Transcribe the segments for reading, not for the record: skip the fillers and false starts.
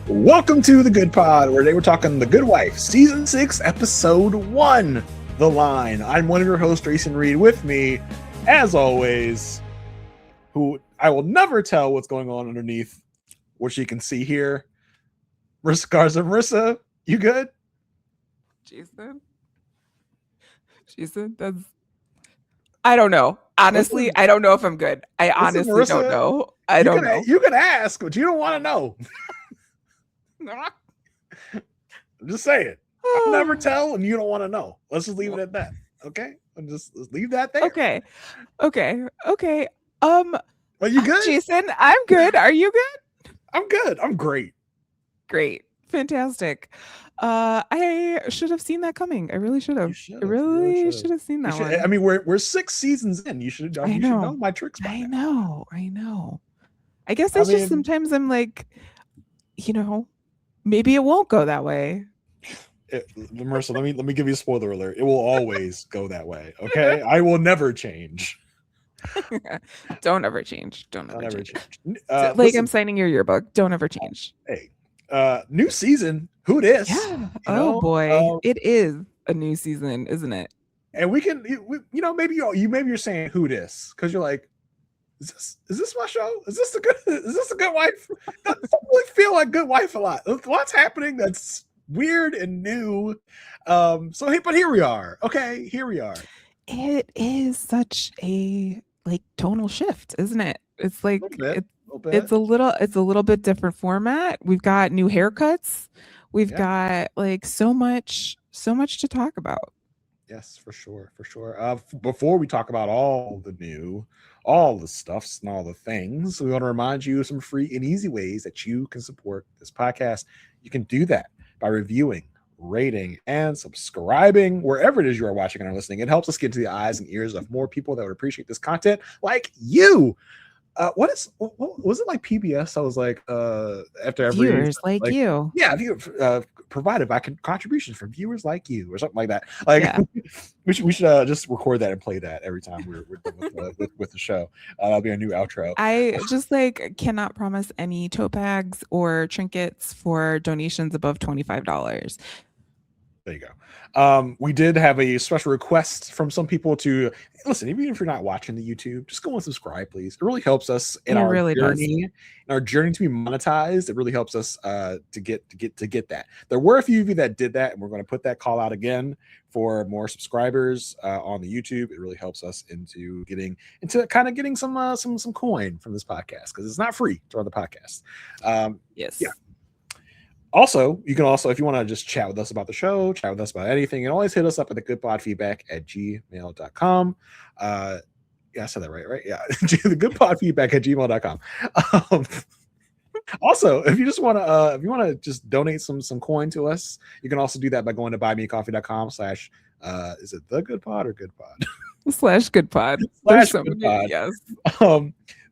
Welcome to The Good Pod, where today we're talking The Good Wife, Season 6, Episode 1, The Line. I'm one of your hosts, Jason Reed. With me, as always, who I will never tell what's going on underneath what you can see here, Marissa Garza. Marissa, you good? Jason, that's... I don't know. Honestly, I don't know if I'm good. I honestly Marissa, don't know. I don't know. You can ask, but you don't want to know. I'm just saying. I'll never tell, and you don't want to know. Let's just leave it at that. Okay? Let's leave that there. Okay. Are you good? Jason, I'm good. Are you good? I'm good. I'm great. Great. Fantastic. I should have seen that coming. I really should have. I really should have seen that one. I mean, we're 6 seasons in. You should know my tricks by now. I know. I guess it's just sometimes I'm like, maybe it won't go that way. Marissa, let me give you a spoiler alert. It will always go that way. Okay, I will never change. Don't ever change. Don't ever change. Listen, I'm signing your yearbook. Don't ever change. Hey, new season. Who dis? Yeah. Boy, it is a new season, isn't it? And maybe you're saying who dis because you're like, is this my show? Is this a good wife? That doesn't really feel like Good Wife a lot. What's happening that's weird and new. But here we are. Okay, here we are. It is such a tonal shift, isn't it? It's like it's a little bit different format. We've got new haircuts. We've got so much to talk about. Yes, for sure. Before we talk about all the stuffs and all the things, we want to remind you of some free and easy ways that you can support this podcast. You can do that by reviewing, rating, and subscribing wherever it is you are watching and are listening. It helps us get to the eyes and ears of more people that would appreciate this content, like you. Was it like PBS? I was like, after every viewers like you. Yeah, provided by contributions from viewers like you, or something like that. We should just record that and play that every time we're done with the show. That'll be our new outro. I just cannot promise any tote bags or trinkets for donations above $25. There you go. We did have a special request from some people to listen. Even if you're not watching the YouTube, just go and subscribe, please. It really helps us in our journey. In our journey to be monetized, it really helps us to get that. There were a few of you that did that, and we're going to put that call out again for more subscribers on the YouTube. It really helps us into getting some coin from this podcast because it's not free to run the podcast. Yes. Yeah. Also, you can if you want to just chat with us about the show, chat with us about anything, and always hit us up at thegoodpodfeedback@gmail.com. Yeah, I said that right? Yeah. thegoodpodfeedback@gmail.com. Also, if you just want to just donate some coin to us, you can also do that by going to buymeacoffee.com/ is it The Good Pod or Good Pod? /GoodPod. /GoodPod. Yes.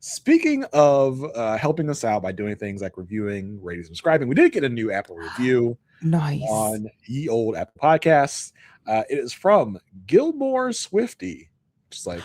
Speaking of helping us out by doing things like reviewing, rating, subscribing, we did get a new Apple review. Nice. On ye old Apple Podcasts. It is from Gilmore Swifty. Just like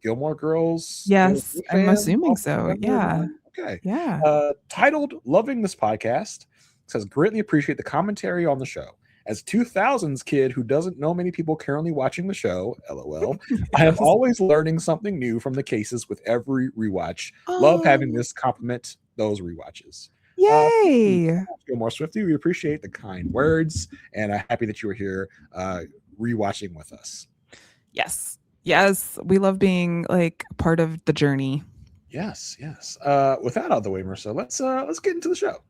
Gilmore Girls. Yes, I'm assuming so. Yeah. Okay. Yeah. Titled "Loving This Podcast," it says, greatly appreciate the commentary on the show. As 2000s kid who doesn't know many people currently watching the show, LOL, I am always learning something new from the cases with every rewatch. Love having this compliment those rewatches. Yay! Gilmore Swifty, we appreciate the kind words, and I'm happy that you were here rewatching with us. Yes, we love being part of the journey. Yes. With that out of the way, Marissa, let's get into the show.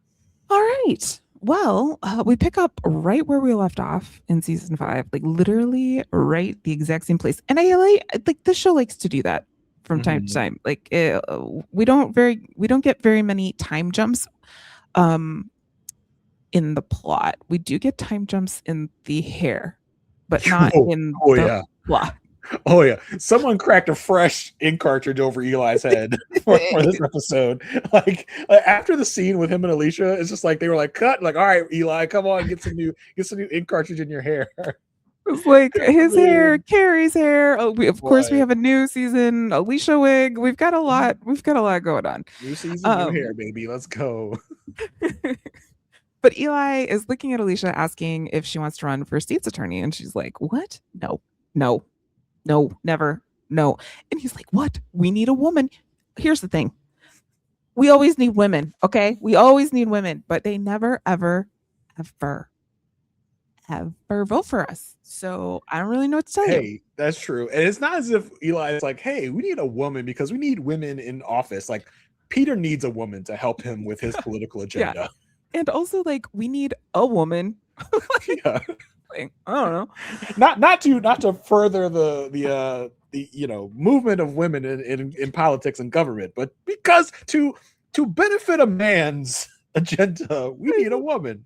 All right. Well, we pick up right where we left off in season 5, literally right the exact same place. And I this show likes to do that from time to time. We don't get very many time jumps in the plot. We do get time jumps in the hair, but not in the plot. Oh yeah, someone cracked a fresh ink cartridge over Eli's head for this episode. After the scene with him and Alicia, it's just they were cut. All right, Eli, come on, get some new ink cartridge in your hair. It's his hair, Cary's hair. Of course, we have a new season, Alicia wig. We've got a lot going on. New season, new hair, baby. Let's go. But Eli is looking at Alicia asking if she wants to run for state's attorney. And she's like, what? No, never, no. And he's like, what? We need a woman. Here's the thing. We always need women, okay? We always need women, but they never, ever vote for us. So I don't really know what to tell you. Hey, that's true. And it's not as if Eli is like, hey, we need a woman because we need women in office. Like, Peter needs a woman to help him with his political agenda. Yeah. And also, like, we need a woman. Yeah. Like, I don't know. Not to further the movement of women in politics and government, but because to benefit a man's agenda, we need a woman.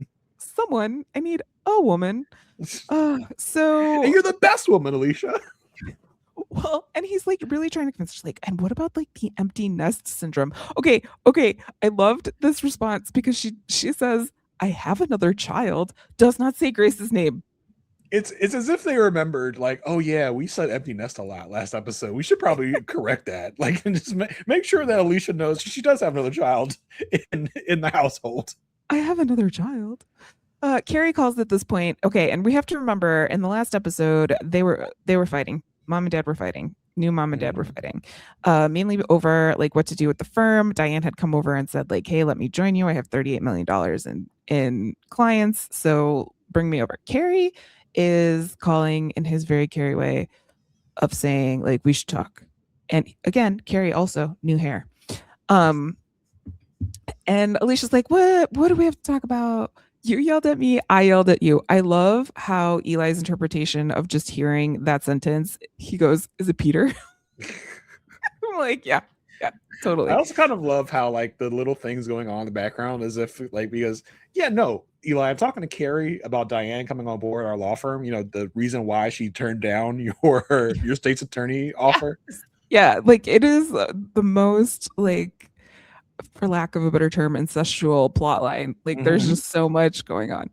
I need a woman. So and you're the best woman, Alicia. Well, and he's like really trying to convince her, like, and what about like the empty nest syndrome? Okay. I loved this response because she says, I have another child, does not say Grace's name. It's as if they remembered, like, oh yeah, we said empty nest a lot last episode. We should probably correct that. Like, and just make sure that Alicia knows she does have another child in the household. I have another child. Cary calls at this point. Okay, and we have to remember in the last episode they were fighting. Mom and dad were fighting. New mom and dad were fighting. Mainly over like what to do with the firm. Diane had come over and said, like, hey, let me join you. I have $38 million in clients. So bring me over. Cary is calling in his very Cary way of saying, like, we should talk. And again, Cary also new hair. And Alicia's like, what do we have to talk about? You yelled at me, I yelled at you. I love how Eli's interpretation of just hearing that sentence, he goes, is it Peter? I'm like, yeah, totally. I also kind of love how like the little things going on in the background as if like, because no, Eli, I'm talking to Cary about Diane coming on board our law firm. You know, the reason why she turned down your state's attorney offer. Yeah, like it is the most like, for lack of a better term, incestual plot line. Like there's just so much going on.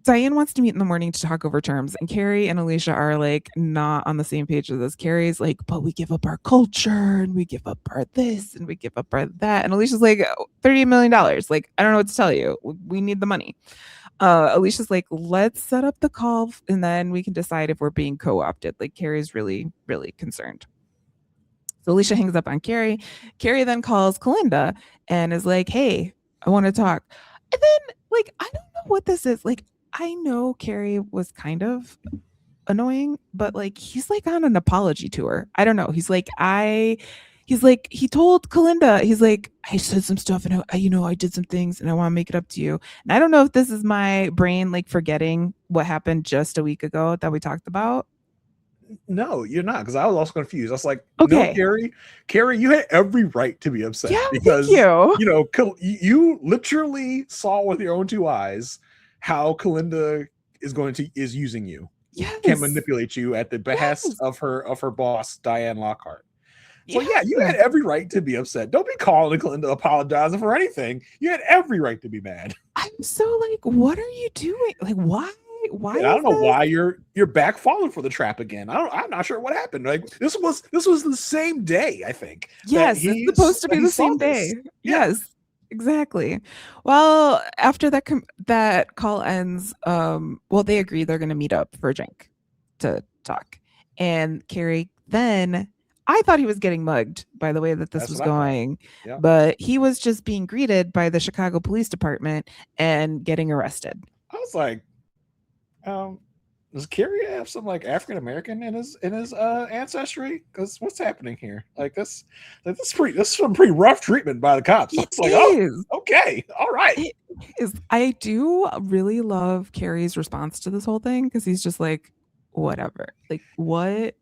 Diane wants to meet in the morning to talk over terms, and Cary and Alicia are like not on the same page with this. Cary's like, but we give up our culture and we give up our this and we give up our that. And Alicia's like, $38 million. Like, I don't know what to tell you. We need the money. Alicia's like, let's set up the call and then we can decide if we're being co-opted. Like Cary's really, really concerned. So Alicia hangs up on Cary. Cary then calls Kalinda and is like, hey, I want to talk. And then, like, I don't know what this is. Like, I know Cary was kind of annoying, but like, he's like on an apology tour. I don't know. He told Kalinda, he's like, I said some stuff and I did some things and I want to make it up to you. And I don't know if this is my brain, like forgetting what happened just a week ago that we talked about. No, you're not, because I was also confused. I was like, okay, no, Cary, you had every right to be upset because you literally saw with your own two eyes how Kalinda is using you. Yes. Can manipulate you at the behest of her boss, Diane Lockhart. So yeah, you had every right to be upset. Don't be calling Kalinda apologizing for anything. You had every right to be mad. I'm so like, what are you doing? Like, why? I don't know why you're back falling for the trap again. I'm not sure what happened. Like this was the same day, I think. Yes, it's supposed to be the same day. Yes, exactly. Well, after that call ends, they agree they're going to meet up for a drink to talk. And Cary then, I thought he was getting mugged by the way that this was going, but he was just being greeted by the Chicago Police Department and getting arrested. I was like, does Cary have some like African American in his ancestry? Because what's happening here? Like this is some pretty rough treatment by the cops. It's like, oh, okay, all right. It is. I do really love Cary's response to this whole thing because he's just like, whatever. Like, what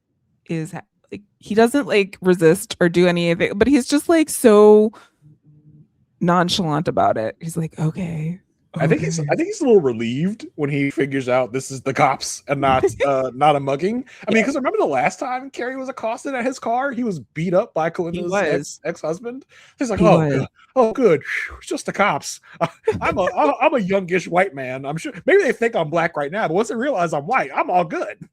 is like? He doesn't like resist or do anything, but he's just like so nonchalant about it. He's like, okay. I think he's a little relieved when he figures out this is the cops and not a mugging. I mean, because remember the last time Cary was accosted at his car, he was beat up by Kalinda's ex-husband. He's like, oh good, it's just the cops. I'm a youngish white man. I'm sure maybe they think I'm black right now, but once they realize I'm white, I'm all good.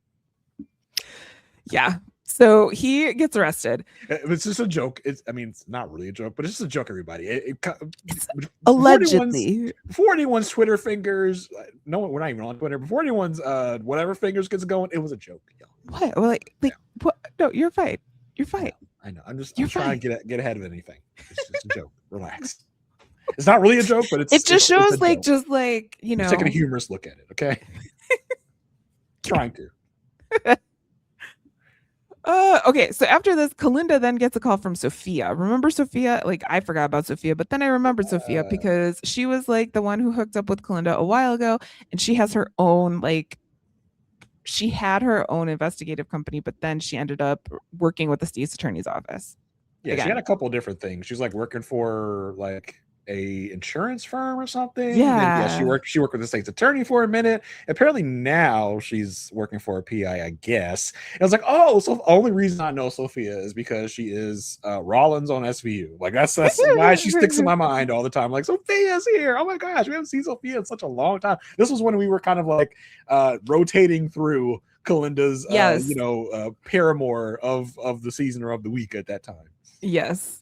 Yeah. So he gets arrested. It's just a joke. It's not really a joke, but it's just a joke, everybody. Allegedly. Before anyone's Twitter fingers, no, we're not even on Twitter. Before anyone's whatever fingers gets going, it was a joke. What? Well, what? No, you're fine. You're fine. I know. I'm trying to get ahead of anything. It's just a joke. Relax. It's not really a joke, but it just shows just like, you know, taking a humorous look at it. Okay. Trying to. Okay, so after this, Kalinda then gets a call from Sophia. Remember Sophia? Like, I forgot about Sophia, but then I remembered Sophia because she was like the one who hooked up with Kalinda a while ago, and she has her own, like, she had her own investigative company, but then she ended up working with the state's attorney's office. Yeah, she had a couple of different things. She was like working for like a insurance firm or something. Yeah. She worked with the state's attorney for a minute. Apparently now she's working for a PI, I guess. And I was like, oh, so the only reason I know Sophia is because she is Rollins on SVU. Like that's why she sticks in my mind all the time. Like, Sophia's here. Oh my gosh, we haven't seen Sophia in such a long time. This was when we were kind of like rotating through Kalinda's paramour of the season or of the week at that time. Yes.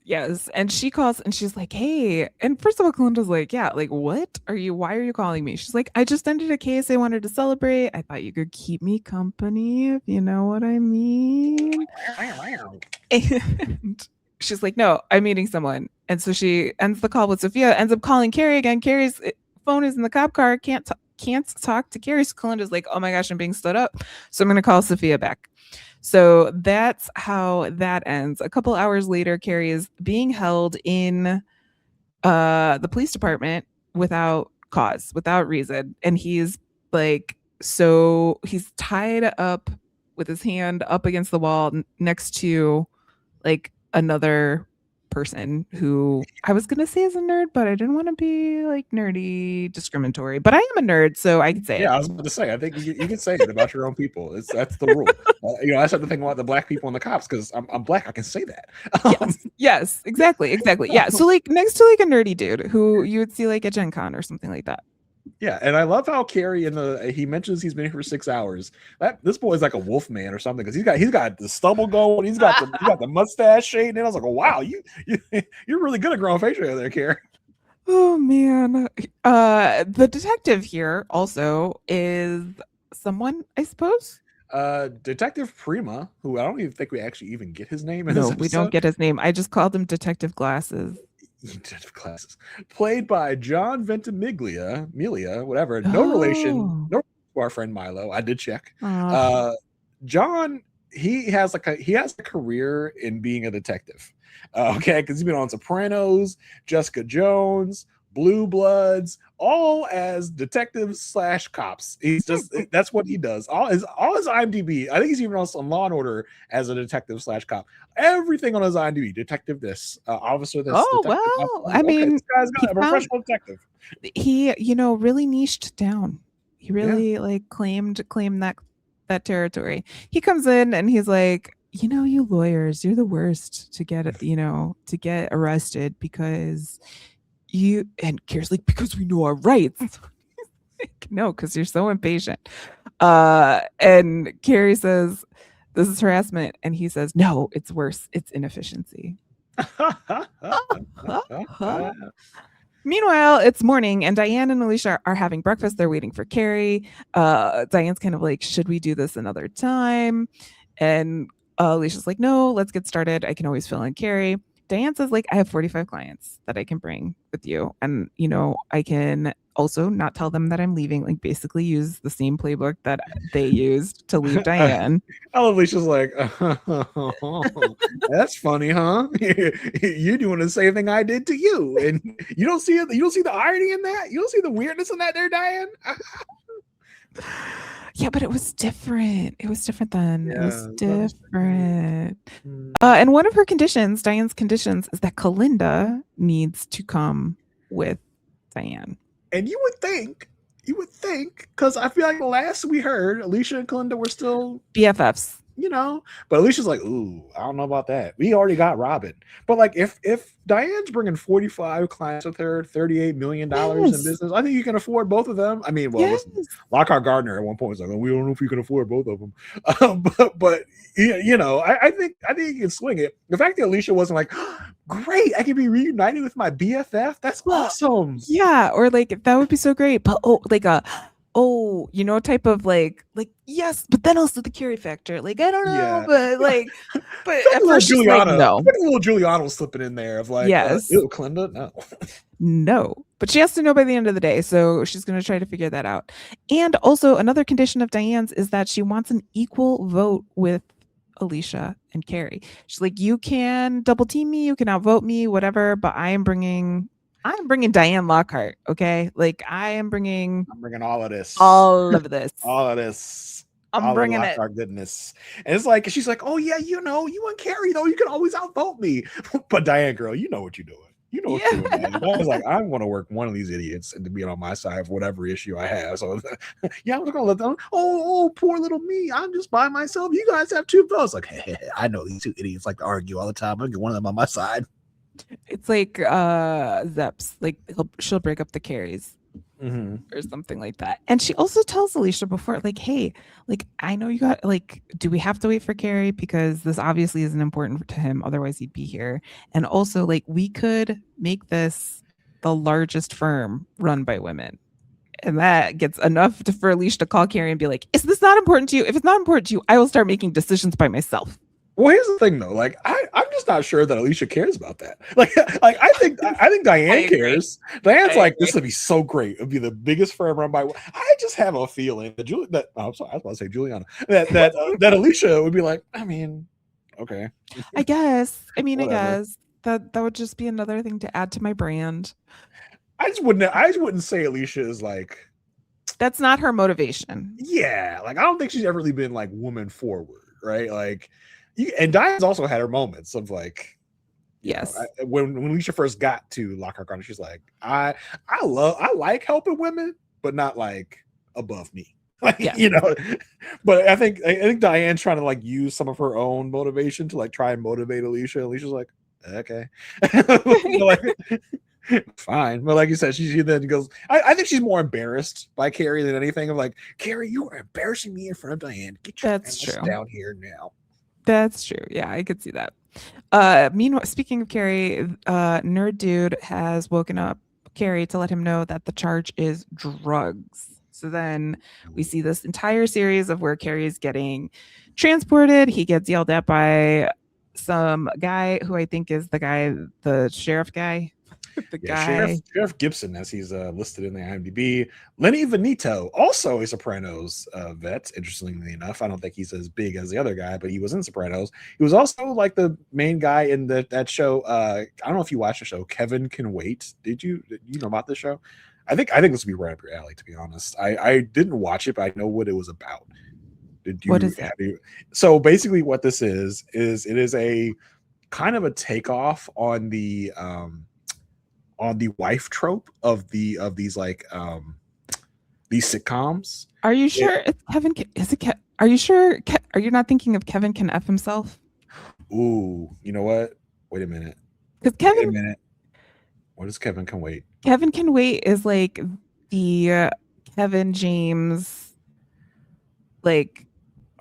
And she calls and she's like, hey. And first of all, Kalinda's like, yeah, like, why are you calling me? She's like, I just ended a case I wanted to celebrate. I thought you could keep me company, if you know what I mean. And she's like, no, I'm meeting someone. And so she ends the call with Sophia, ends up calling Cary again. Cary's phone is in the cop car, can't talk to Cary. So Kalinda's like, oh my gosh, I'm being stood up. So I'm going to call Sophia back. So that's how that ends. A couple hours later, Cary is being held in the police department without cause, without reason. And he's like, so he's tied up with his hand up against the wall next to like another person who I was gonna say is a nerd, but I didn't want to be like nerdy discriminatory. But I am a nerd, so I can say it. I was about to say, I think you can say it about your own people. That's the rule. That's the thing about the black people and the cops, because I'm black, I can say that. Yes, exactly. Yeah, so like next to like a nerdy dude who you would see like at Gen Con or something like that. Yeah, and I love how Cary he mentions he's been here for 6 hours. This boy is like a wolf man or something, because he's got the stubble going, he's got the mustache shade, and I was like, oh, wow, you're really good at growing facial hair there, Cary. Oh man, the detective here also is someone, I suppose. Detective Prima, who I don't even think we actually even get his name. No, we don't get his name. I just called him Detective Glasses. Detective Glasses, played by John Ventimiglia, whatever. No relation, no to our friend Milo. I did check. John, he has a career in being a detective. Okay, because he's been on Sopranos, Jessica Jones, Blue Bloods, all as detectives / cops. He's just that's what he does. All his IMDb. I think he's even on Law and Order as a detective / cop. Everything on his IMDb: detective this, officer this. Oh well, I mean, this guy's got a professional detective. He, really niched down. He really like claimed that territory. He comes in and he's like, you lawyers, you're the worst to get arrested because. And Cary's like, because we know our rights. Like, no, because you're so impatient. And Cary says, this is harassment. And he says, no, it's worse. It's inefficiency. Meanwhile, it's morning and Diane and Alicia are having breakfast. They're waiting for Cary. Diane's kind of like, should we do this another time? And Alicia's like, no, let's get started. I can always fill in Cary. Diane says, like, I have 45 clients that I can bring with you. And, I can also not tell them that I'm leaving, like basically use the same playbook that they used to leave Diane. I love Alicia's like, that's funny, huh? You're doing the same thing I did to you. And you don't see it. You don't see the irony in that. You don't see the weirdness in that there, Diane. Yeah, but it was different. It was different then. Yeah, it was different. And one of her conditions, Diane's conditions, is that Kalinda needs to come with Diane. And you would think, because I feel like last we heard, Alicia and Kalinda were still BFFs. you know. But Alicia's like, ooh, I don't know about that. We already got Robin. But like, if Diane's bringing 45 clients with her, $38 million in business, I think you can afford both of them. I mean, well, listen, Lockhart Gardner at one point was like, oh, we don't know if you can afford both of them. But you know, I think you can swing it. The fact that Alicia wasn't like, great, I can be reunited with my BFF. That's awesome. Yeah, or like that would be so great. But you know, type of like yes, but then also the Cary factor. Like I don't know, but at first she's like, no. A little Juliana was slipping in there of like, yes, Clinda, no. No, but she has to know by the end of the day, so she's going to try to figure that out. And also another condition of Diane's is that she wants an equal vote with Alicia and Cary. She's like, you can double team me, you can outvote me, whatever, but I'm bringing Diane Lockhart, okay? Like I'm bringing all of this. I'm bringing it. Our goodness. And it's like, she's like, oh yeah, you know, you and Cary though, you can always outvote me. But Diane, girl, you know what you're doing. You know what you're doing, man. I was like, I want to work one of these idiots and to be on my side for whatever issue I have. So yeah, I'm just gonna let them. Oh, poor little me. I'm just by myself. You guys have 2 votes. Like, hey, I know these 2 idiots like to argue all the time. I'm gonna get one of them on my side. It's like Zeps. Like she'll break up the Carys. Mm-hmm. Or something like that. And she also tells Alicia before, like, hey, like, I know you got, like, do we have to wait for Cary? Because this obviously isn't important to him. Otherwise, he'd be here. And also, like, we could make this the largest firm run by women. And that gets enough for Alicia to call Cary and be like, is this not important to you? If it's not important to you, I will start making decisions by myself. Well, here's the thing, though. Like, I'm just not sure that Alicia cares about that. Like I think Diane cares. Diane's like, this would be so great. It'd be the biggest firm run by. I just have a feeling that I'm sorry, I was about to say Juliana. That Alicia would be like, I mean, okay. I guess. I mean, whatever. I guess that would just be another thing to add to my brand. I just wouldn't say Alicia is like. That's not her motivation. Yeah, like I don't think she's ever really been like woman forward, right? Like. And Diane's also had her moments of like, yes, when Alicia first got to Lockhart Gardner, she's like, I like helping women, but not like above me, like you know. But I think Diane's trying to like use some of her own motivation to like try and motivate Alicia. Alicia's like, okay, like, fine. But like you said, she then goes. I think she's more embarrassed by Cary than anything. Of like, Cary, you are embarrassing me in front of Diane. Get your ass down here now. That's true. Yeah, I could see that. Meanwhile, speaking of Cary, Nerd Dude has woken up Cary to let him know that the charge is drugs. So then we see this entire series of where Cary is getting transported. He gets yelled at by some guy who I think is the sheriff guy. Sheriff Gibson, as he's listed in the IMDb. Lenny Veneto, also a Sopranos vet. Interestingly enough, I don't think he's as big as the other guy, but he was in Sopranos. He was also like the main guy in that show. I don't know if you watched the show Kevin Can Wait. Did you know about this show? I think this would be right up your alley, to be honest. I didn't watch it, but I know what it was about. What is that? So basically, what this is it is a kind of a takeoff on the wife trope of these like these sitcoms. Are you sure it's Kevin? Are you sure? Are you not thinking of Kevin Can F Himself? Ooh, you know what? Wait a minute. Because Kevin. Wait a minute. What is Kevin Can Wait? Kevin Can Wait is like the Kevin James, like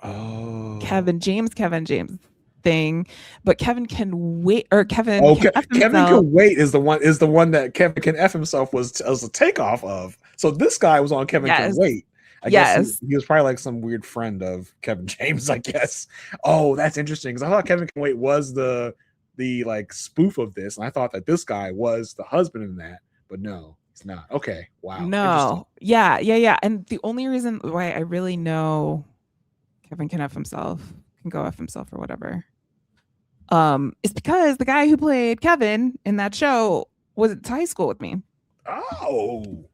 Kevin James thing, but Kevin Can Wait, or Kevin Can Wait is the one that Kevin Can F Himself was a takeoff of. So this guy was on Kevin Can Wait. I guess he was probably like some weird friend of Kevin James, I guess. Oh, that's interesting, because I thought Kevin Can Wait was the like spoof of this, and I thought that this guy was the husband in that, but no, it's not. Okay, wow. No, yeah. And the only reason why I really know Kevin Can F Himself, can go F himself or whatever, is because the guy who played Kevin in that show was at high school with me. Oh,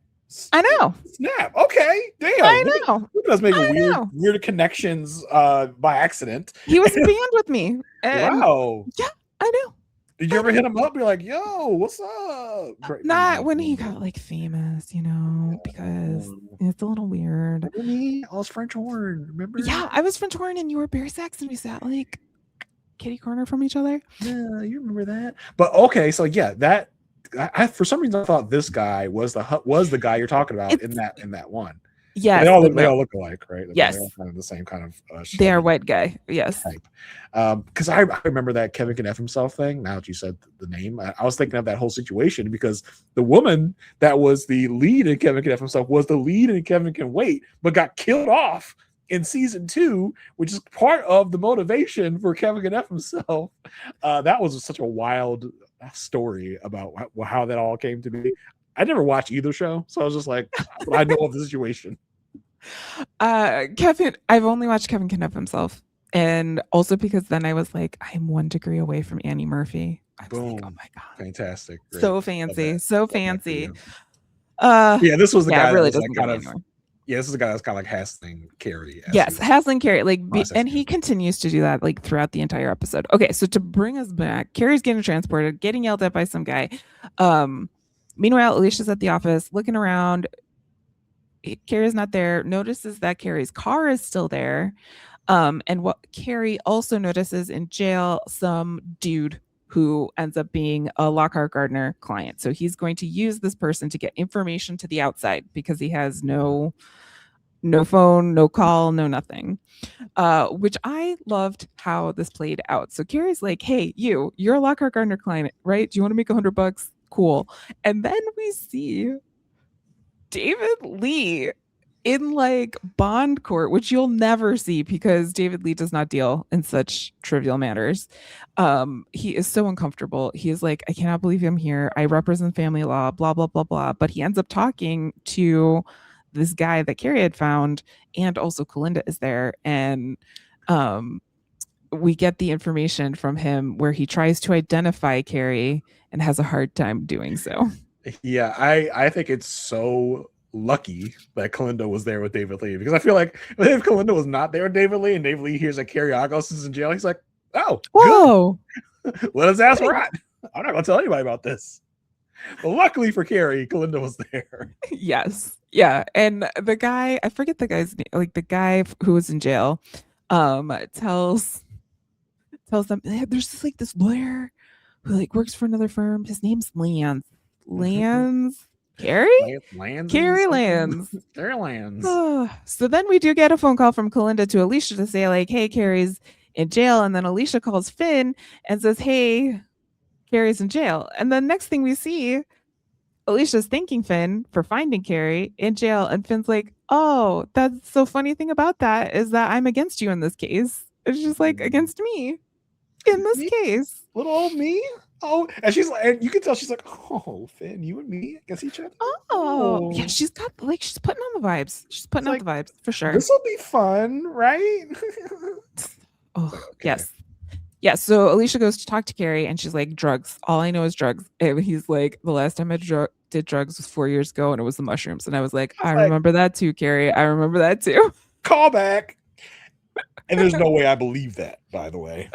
I know. Snap. Okay, damn. I know. Look at us making weird connections by accident. He was in band with me. Wow. Yeah, I know. Did you ever hit him up? Be like, yo, what's up? Not when he got like famous, because it's a little weird. Remember me? I was French horn. Remember? Yeah, I was French horn and you were Bear Sex, and we sat like kitty corner from each other. Yeah, you remember that? But okay, so yeah, that I for some reason I thought this guy was the guy you're talking about in that one. Yes, they all look alike, right? Yes, they're all kind of the same kind of. They are white guy. Yes. Type. Because I remember that Kevin Can F Himself thing. Now that you said the name, I was thinking of that whole situation because the woman that was the lead in Kevin Can F Himself was the lead in Kevin Can Wait, but got killed off in season 2, which is part of the motivation for Kevin Can F Himself. That was such a wild story about how that all came to be. I never watched either show, so I was just like, I know of the situation. Kevin, I've only watched Kevin Can F Himself, and also because then I was like, I'm 1 degree away from Annie Murphy. I was like, oh my god, fantastic, great. So fancy, so fancy. Yeah, this was the guy really that was doesn't like kind of. Yeah, this is the guy that's kind of like hassling Cary. Yes, hassling Cary, like, and he continues to do that like throughout the entire episode. Okay, so to bring us back, Cary's getting transported, getting yelled at by some guy. Meanwhile, Alicia's at the office looking around. Cary's not there, notices that Cary's car is still there. And what Cary also notices in jail, some dude who ends up being a Lockhart Gardner client. So he's going to use this person to get information to the outside because he has no phone, no call, no nothing. Which I loved how this played out. So Cary's like, hey, you're a Lockhart Gardner client, right? Do you want to make $100? Cool. And then we see David Lee in like bond court, which you'll never see because David Lee does not deal in such trivial matters. He is so uncomfortable. He is like, I cannot believe I'm here. I represent family law, blah, blah, blah, blah. But he ends up talking to this guy that Cary had found, and also Kalinda is there. And we get the information from him where he tries to identify Cary and has a hard time doing so. Yeah, I think it's so lucky that Kalinda was there with David Lee, because I feel like if Kalinda was not there with David Lee and David Lee hears that Cary Agos is in jail, he's like, oh, whoa, let his ass rot. I'm not gonna tell anybody about this. But luckily for Cary, Kalinda was there. Yes. Yeah. And the guy, I forget the guy's name, like the guy who was in jail, tells them there's just like this lawyer who like works for another firm. His name's Cary Lands. Cary Lands. So then we do get a phone call from Kalinda to Alicia to say like, hey, Cary's in jail. And then Alicia calls Finn and says, hey, Cary's in jail. And then next thing we see, Alicia's thanking Finn for finding Cary in jail. And Finn's like, oh, that's so funny thing about that is that I'm against you in this case. It's just like against me in this case. Little old me. Oh, and she's like, and you can tell she's like, oh, Finn, you and me against each other. Oh, yeah, she's got like she's putting on the vibes. She's putting out the vibes for sure. This will be fun, right? Oh, okay. Yes. Yeah, so Alicia goes to talk to Cary and she's like, drugs. All I know is drugs. And he's like, the last time I did drugs was 4 years ago and it was the mushrooms. And I was like, I remember that too, Cary. I remember that too. Call back. And there's no way I believe that, by the way.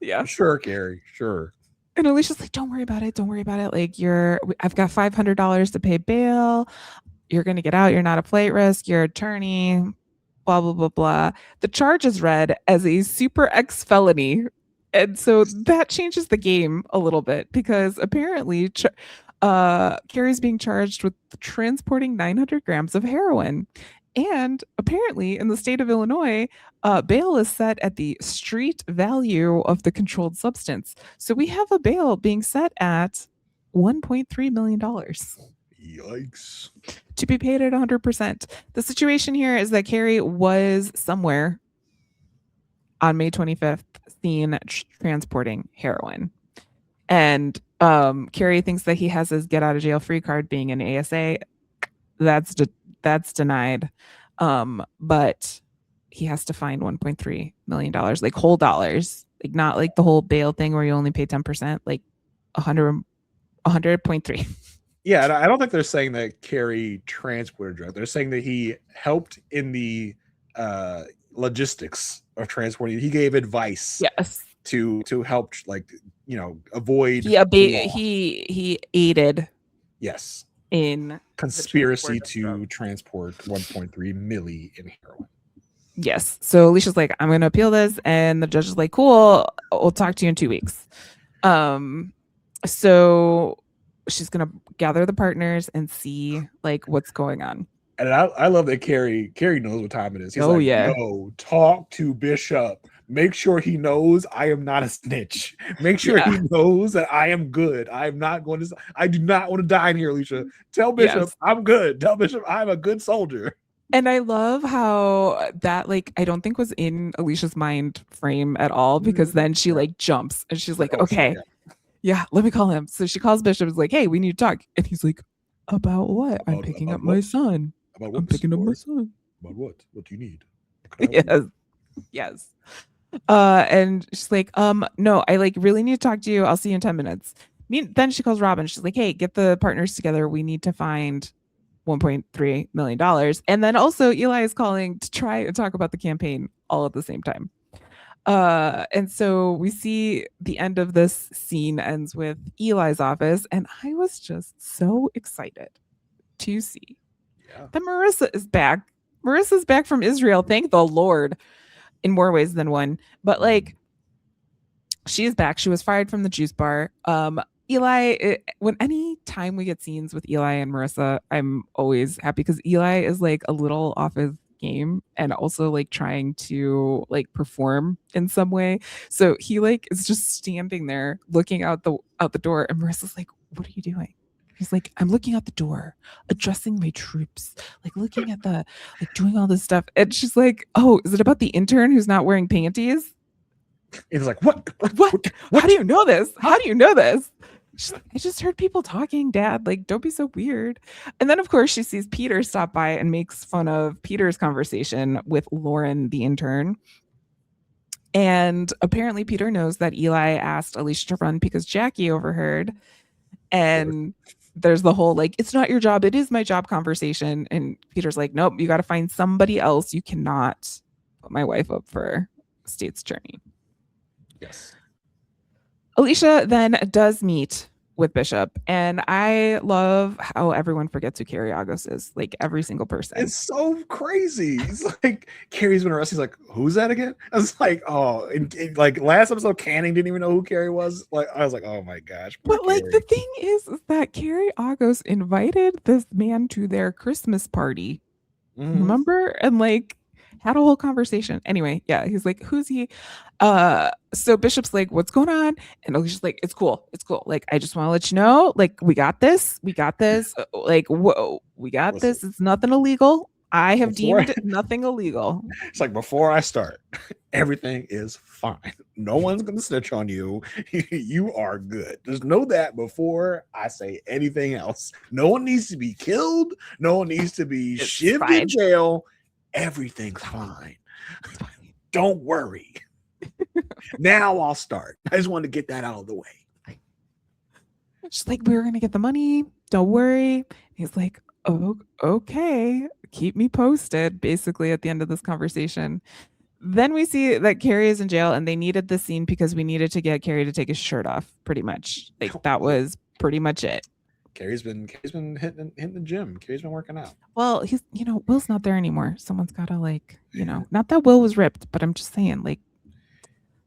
Yeah. Sure, Cary. Sure. And Alicia's like, don't worry about it. Don't worry about it. Like I've got $500 to pay bail. You're going to get out. You're not a flight risk. Your attorney, blah, blah, blah, blah. The charge is read as a super X felony. And so that changes the game a little bit because apparently Cary's being charged with transporting 900 grams of heroin. And apparently in the state of Illinois, bail is set at the street value of the controlled substance. So we have a bail being set at $1.3 million. Yikes. To be paid at 100%. The situation here is that Cary was somewhere on May 25th seen transporting heroin. And Cary thinks that he has his get out of jail free card being an ASA. That's denied. But he has to find $1.3 million, like whole dollars, like not like the whole bail thing where you only pay 10%, like 100.3. Yeah, and I don't think they're saying that Cary transported drugs. They're saying that he helped in the logistics of transporting. He gave advice. Yes. To help like avoid. He aided. Yes. In conspiracy to transport 1.3 milli in heroin. Yes. So Alicia's like, I'm going to appeal this, and the judge is like, cool, we'll talk to you in 2 weeks. So she's going to gather the partners and see like what's going on. And I love that Cary knows what time it is. He's no, talk to Bishop. Make sure he knows I am not a snitch. Make sure he knows that I am good. I am not going to. I do not want to die in here, Alicia. Tell Bishop I'm good. Tell Bishop I'm a good soldier. And I love how that, like, I don't think was in Alicia's mind frame at all, because then she like jumps and she's like, okay, let me call him. So she calls Bishop. Is like, hey, we need to talk. And he's like, about what? I'm picking up my son. I'm picking up my son. About what? What do you need? Yes. And she's like, no, I like really need to talk to you. I'll see you in 10 minutes. Then she calls Robin. She's like, hey, get the partners together. We need to find $1.3 million. And then also Eli is calling to try and talk about the campaign all at the same time. And so we see the end of this scene ends with Eli's office. And I was just so excited to see that Marissa is back. Marissa's back from Israel. Thank the Lord, in more ways than one. But like, she is back. She was fired from the juice bar. Eli, when any time we get scenes with Eli and Marissa, I'm always happy, because Eli is like a little off his game and also like trying to like perform in some way. So he like is just standing there looking out the door, and Marissa's like, what are you doing? He's like, I'm looking out the door, addressing my troops, like looking at the, like doing all this stuff. And she's like, oh, is it about the intern who's not wearing panties? It's like, what? How do you know this? How do you know this? She's like, I just heard people talking, Dad. Like, don't be so weird. And then, of course, she sees Peter stop by and makes fun of Peter's conversation with Lauren, the intern. And apparently Peter knows that Eli asked Alicia to run because Jackie overheard. And there's the whole, like, it's not your job, it is my job conversation. And Peter's like, nope, you got to find somebody else. You cannot put my wife up for state's attorney. Yes. Alicia then does meet with Bishop, and I love how everyone forgets who Cary Agos is. Like, every single person. It's so crazy. It's like Cary's been arrested. He's like, who's that again? I was like, oh, and like last episode, Canning didn't even know who Cary was. Like, I was like, oh my gosh. But like, the thing is that Cary Agos invited this man to their Christmas party. Remember? And like had a whole conversation. Anyway, yeah, he's like, who's he? So Bishop's like, what's going on? And Alicia's like, it's cool. Like, I just want to let you know, like, we got this. Like, whoa, we got this. It's nothing illegal. I have deemed nothing illegal. It's like, before I start, everything is fine. No one's going to snitch on you. You are good. Just know that before I say anything else. No one needs to be killed. No one needs to be shivved in jail. Everything's fine. Don't worry. Now I'll start. I just wanted to get that out of the way. She's like, we're going to get the money. Don't worry. He's like, oh, okay. Keep me posted, basically, at the end of this conversation. Then we see that Cary is in jail, and they needed this scene because we needed to get Cary to take his shirt off, pretty much. Like, that was pretty much it. Cary's been hitting the gym. Cary's been working out. Well, he's, Will's not there anymore. Someone's got to, like, not that Will was ripped, but I'm just saying, like,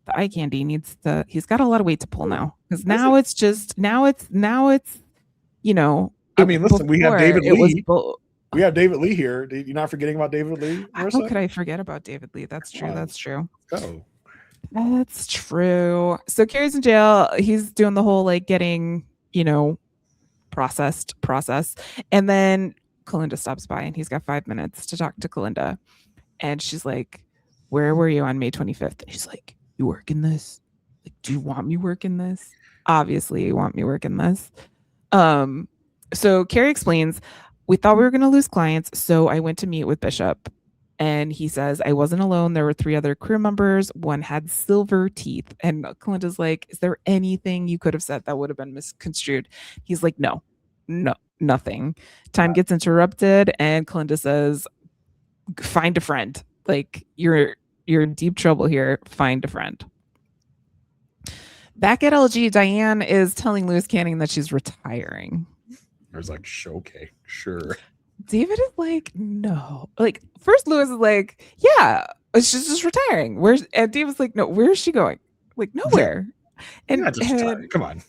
the eye candy he's got a lot of weight to pull now. Because now it's, I mean, listen, we have David Lee. We have David Lee here. You're not forgetting about David Lee? How could I forget about David Lee? That's true. That's true. Oh. That's true. So Cary's in jail. He's doing the whole, like, getting, process. And then Kalinda stops by, and he's got 5 minutes to talk to Kalinda. And she's like, where were you on May 25th? And she's like, you working this? Like, do you want me working this? Obviously, you want me working this. So Cary explains, we thought we were going to lose clients, so I went to meet with Bishop. And he says, I wasn't alone. There were 3 other crew members. One had silver teeth. And Kalinda's like, is there anything you could have said that would have been misconstrued? He's like, no, nothing. Time gets interrupted, and Kalinda says, find a friend. Like, you're in deep trouble here. Find a friend. Back at LG, Diane is telling Lewis Canning that she's retiring. I was like, okay, sure. David is like, no. Like, first Lewis is like, yeah, she's just retiring. And David's like, no, where's she going? Like, nowhere. And come on.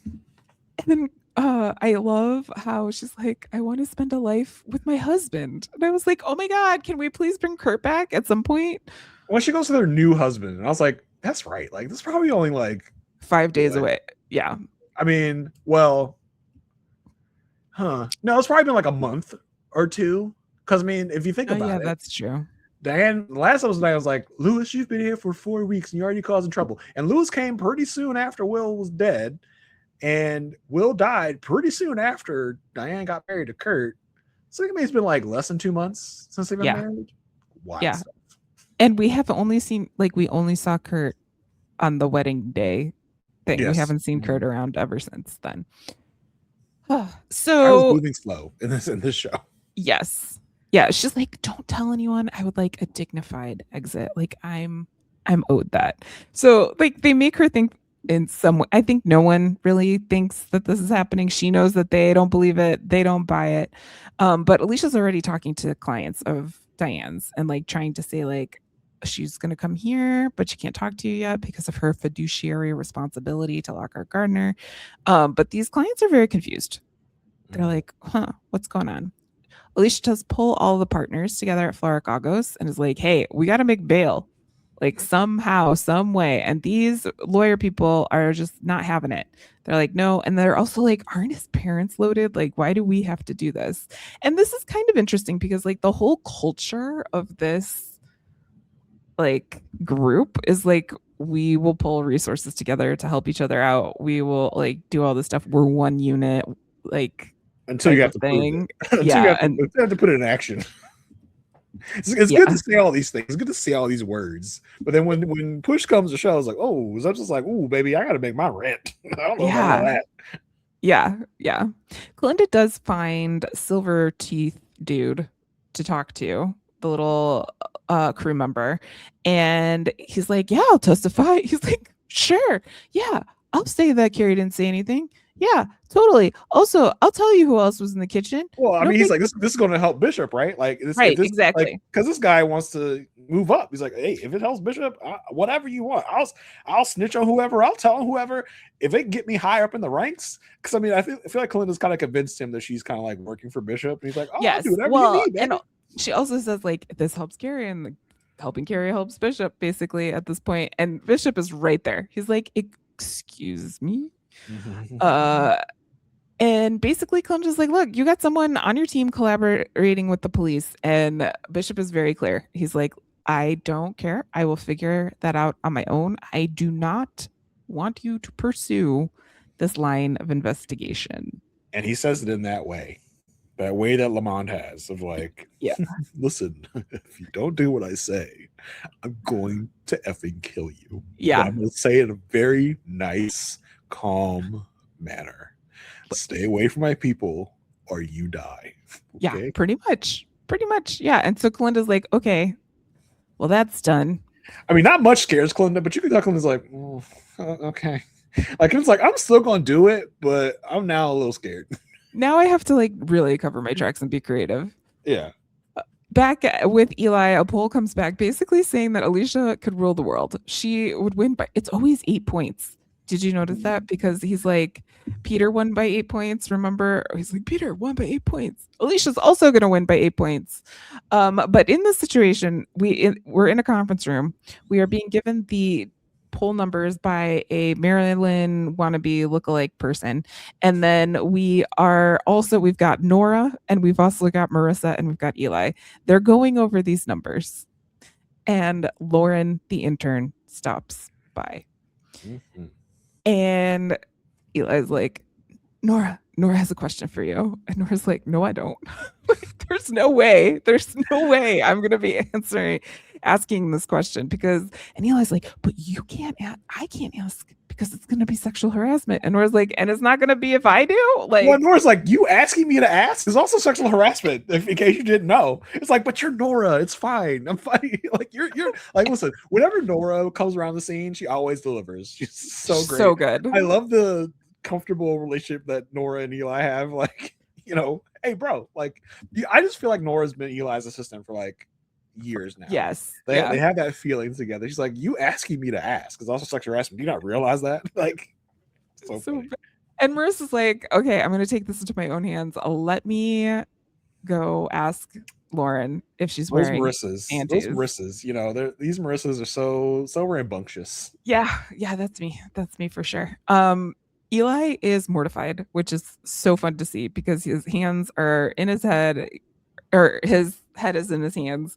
And then I love how she's like, I want to spend a life with my husband. And I was like, oh my God, can we please bring Kurt back at some point? When she goes to their new husband, and I was like, that's right. Like, this is probably only like 5 days away. Yeah. I mean, well, no, it's probably been like a month or two. Because I mean, if you think about it, that's true. Diane, last episode, I was like, Lewis, you've been here for 4 weeks and you're already causing trouble. And Lewis came pretty soon after Will was dead. And Will died pretty soon after Diane got married to Kurt. So I think it's been like less than 2 months since they've been married. Wild stuff. And we have only seen, like, we only saw Kurt on the wedding day thing. Yes. We haven't seen Kurt around ever since then. So I was moving slow in this show. Yes. Yeah. She's like, don't tell anyone. I would like a dignified exit. Like, I'm owed that. So like they make her think in some way. I think no one really thinks that this is happening. She knows that they don't believe it. They don't buy it. But Alicia's already talking to clients of Diane's and like trying to say like, she's going to come here, but she can't talk to you yet because of her fiduciary responsibility to Lockhart Gardner. But these clients are very confused. They're like, what's going on? Alicia does pull all the partners together at Cary Agos and is like, hey, we got to make bail. Like somehow, some way. And these lawyer people are just not having it. They're like, no. And they're also like, aren't his parents loaded? Like, why do we have to do this? And this is kind of interesting because like the whole culture of this like group is like, we will pull resources together to help each other out. We will like do all this stuff. We're one unit, like until you have to prove it. You have to put it in action. It's good to say all these things. It's good to say all these words. But then when push comes to shove, it's like, oh, it's just like, oh, baby, I got to make my rent. I don't know about that. Yeah. Clinda does find Silver Teeth dude to talk to, the little crew member, and he's like, yeah, I'll testify. He's like, sure, yeah, I'll say that Cary didn't say anything. Yeah, totally. Also, I'll tell you who else was in the kitchen. Well, I mean, he's like, this is going to help Bishop, right? Like, right, exactly. Because this guy wants to move up. He's like, hey, if it helps Bishop, whatever you want, I'll snitch on whoever. I'll tell whoever if it can get me higher up in the ranks. Because I mean, I feel like Clinton's kind of convinced him that she's kind of like working for Bishop. And he's like, oh, yes, I'll do whatever you need, baby. And she also says like, this helps Cary, and helping Cary helps Bishop basically at this point. And Bishop is right there. He's like, excuse me. And basically Clem's like, look, you got someone on your team collaborating with the police. And Bishop is very clear. He's like, I don't care. I will figure that out on my own. I do not want you to pursue this line of investigation. And he says it in that way that Lamont has of like, yeah, listen, if you don't do what I say, I'm going to effing kill you. Yeah. But I'm going to say it in a very nice, calm manner. Stay away from my people or you die. Okay? Yeah, pretty much. Yeah. And so Clinda's like, okay, well, that's done. I mean, not much scares Clinda, but you can tell Clinda's like, okay. Like, it's like, I'm still going to do it, but I'm now a little scared. Now I have to like really cover my tracks and be creative. Yeah. Back with Eli, a poll comes back basically saying that Alicia could rule the world. She would win by, it's always 8 points. Did you notice that? Because he's like, Peter won by 8 points. Remember? He's like, Peter won by 8 points. Alicia's also going to win by 8 points. But in this situation, we're in a conference room. We are being given the poll numbers by a Marilyn wannabe lookalike person. And then we've got Nora, and we've also got Marissa, and we've got Eli. They're going over these numbers. And Lauren, the intern, stops by. Mm-hmm. And Eli's like, Nora has a question for you. And Nora's like, no, I don't. There's no way I'm going to be asking this question and Eli's like, but I can't ask because because it's gonna be sexual harassment. And Nora's like, and it's not gonna be if I do. Like, well, Nora's like, you asking me to ask is also sexual harassment. In case you didn't know, it's like, but you're Nora. It's fine. I'm fine. Like you're like, listen. Whenever Nora comes around the scene, she always delivers. She's so great. So good. I love the comfortable relationship that Nora and Eli have. Like, hey, bro. Like, I just feel like Nora's been Eli's assistant for like years now. Yes. They have that feeling together. She's like, you asking me to ask is also sexual harassment. Do you not realize that? Like, so funny. And Marissa's like, okay, I'm going to take this into my own hands. Let me go ask Lauren if she's wearing Marissas. panties. Those Marissas, these Marissas are so rambunctious. Yeah, that's me. That's me for sure. Eli is mortified, which is so fun to see because his hands are in his head, or his head is in his hands,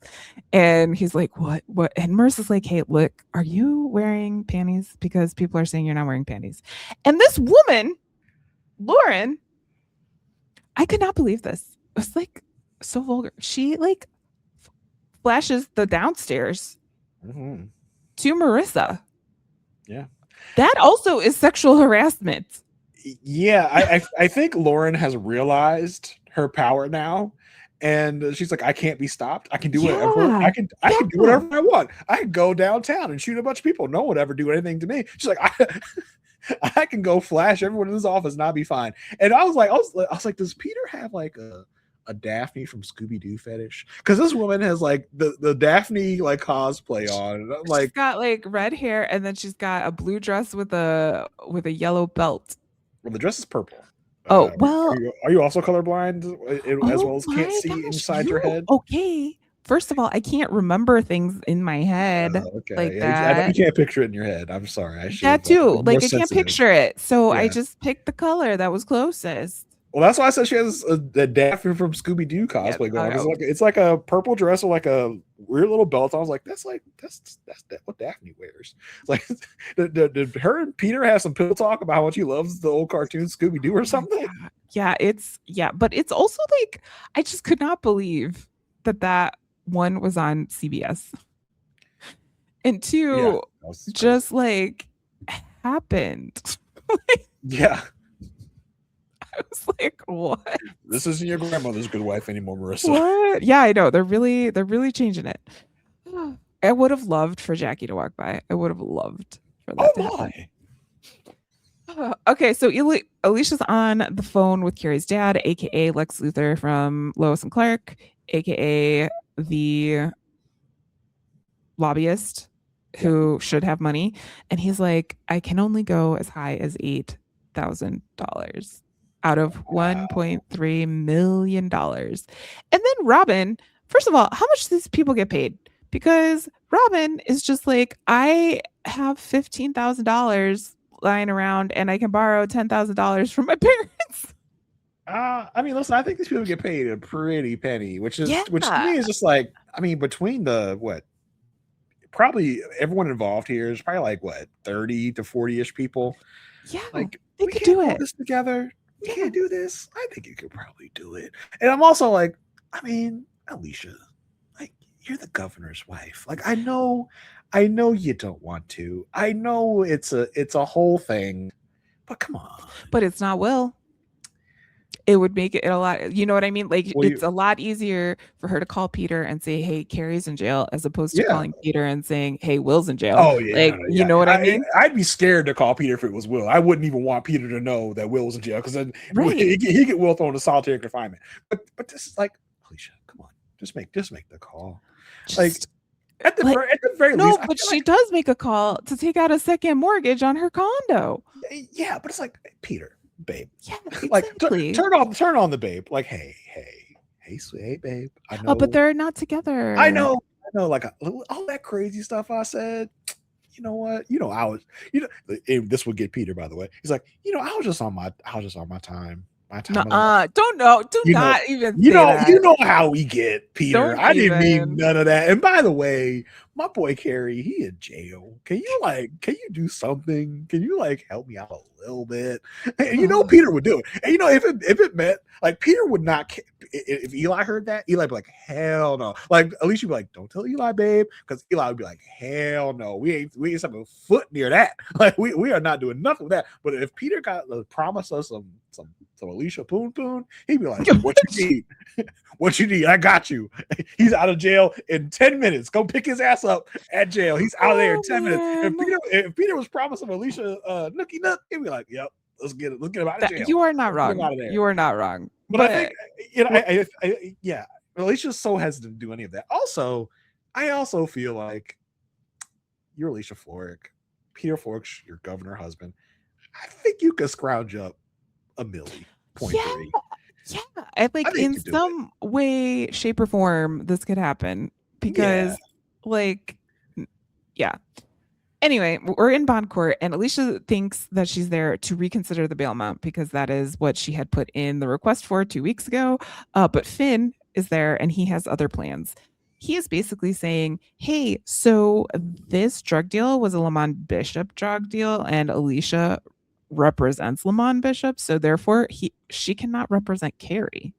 and he's like, what? And Marissa's like, hey, look, are you wearing panties? Because people are saying you're not wearing panties. And this woman, Lauren, I could not believe this. It was like so vulgar. She like flashes the downstairs to Marissa. Yeah. That also is sexual harassment. Yeah, I think Lauren has realized her power now. And she's like, I can't be stopped. I can do whatever. I can do whatever I want. I can go downtown and shoot a bunch of people. No one would ever do anything to me. She's like, I can go flash everyone in this office and I'll be fine. And I was like, does Peter have like a Daphne from Scooby-Doo fetish? Because this woman has like the Daphne like cosplay on. And I'm like, she's got like red hair and then she's got a blue dress with a yellow belt. Well, the dress is purple. Oh, well, are you also colorblind as well as can't see inside your head? Okay. First of all, I can't remember things in my head like that. You can't picture it in your head. I'm sorry. I should. That too. Like I can't picture it. So I just picked the color that was closest. Well, that's why I said she has a Daphne from Scooby-Doo cosplay going. It's like a purple dress with like a weird little belt. I was like, that's what Daphne wears. It's like, did her and Peter have some pillow talk about how much he loves the old cartoon Scooby-Doo or something? Yeah, but it's also like, I just could not believe that one was on CBS. And two, just like happened. Yeah. I was like, what? This isn't your grandmother's good wife anymore, Marissa. What? Yeah, I know. They're really changing it. I would have loved for Jackie to walk by. I would have loved for that to happen. Okay, so Alicia's on the phone with Cary's dad, aka Lex Luthor from Lois and Clark, aka the lobbyist who should have money. And he's like, I can only go as high as $8,000 out of $1.3 million. And then Robin, first of all, how much do these people get paid? Because Robin is just like, I have $15,000 lying around and I can borrow $10,000 from my parents. I mean, listen, I think these people get paid a pretty penny, which to me is just like, I mean, between probably everyone involved here is probably like 30 to 40-ish people. Yeah, like they could do it this together. We can't do this. I think you could probably do it. And I'm also like, I mean, Alicia, like, you're the governor's wife. Like, I know you don't want to. I know it's a whole thing, but come on. But it's not Will. It would make it a lot, you know what I mean? Like, it's a lot easier for her to call Peter and say, hey, Cary's in jail, as opposed to calling Peter and saying, hey, Will's in jail. Oh, yeah. Like, you know what I mean? I'd be scared to call Peter if it was Will. I wouldn't even want Peter to know that Will was in jail, because then he get Will thrown into solitary confinement. But this is like, Alicia, come on. Just make the call. At the very least. No, but she does make a call to take out a second mortgage on her condo. Yeah, but it's like, Peter, babe. Yeah, like exactly. turn on the babe. Like, hey, sweet babe. I know. Oh, but they're not together. I know. Like all that crazy stuff I said. You know what? This would get Peter, by the way. He's like, I was just on my time. My time. Don't know. Do not even say that. You know how we get, Peter. Don't I didn't mean none of that. And by the way, my boy Cary, he in jail. Can you do something? Can you help me out a little bit? And Peter would do it. And if it meant Peter would not, if Eli heard that, Eli would be like, hell no. Alicia would be like, don't tell Eli, babe, because Eli would be like, hell no, we ain't stepping a foot near that. We are not doing nothing with that. But if Peter got promise us some Alicia Poon, he'd be like, what you need? What you need? I got you. He's out of jail in 10 minutes. Go pick his ass up at jail. He's out of there in 10 minutes. If Peter was promising Alicia nookie nook, he'd be like, yep, let's get him out of jail. You are not wrong. You are not wrong. But I think, yeah, Alicia's so hesitant to do any of that. Also, I also feel like you're Alicia Florrick. Peter Florrick's your governor husband. I think you could scrounge up $1 million. Yeah, I think in some way, shape, or form, this could happen because, Anyway, we're in bond court, and Alicia thinks that she's there to reconsider the bail amount because that is what she had put in the request for 2 weeks ago. But Finn is there, and he has other plans. He is basically saying, hey, so this drug deal was a Lamont Bishop drug deal, and Alicia represents Lamont Bishop, so therefore she cannot represent Cary.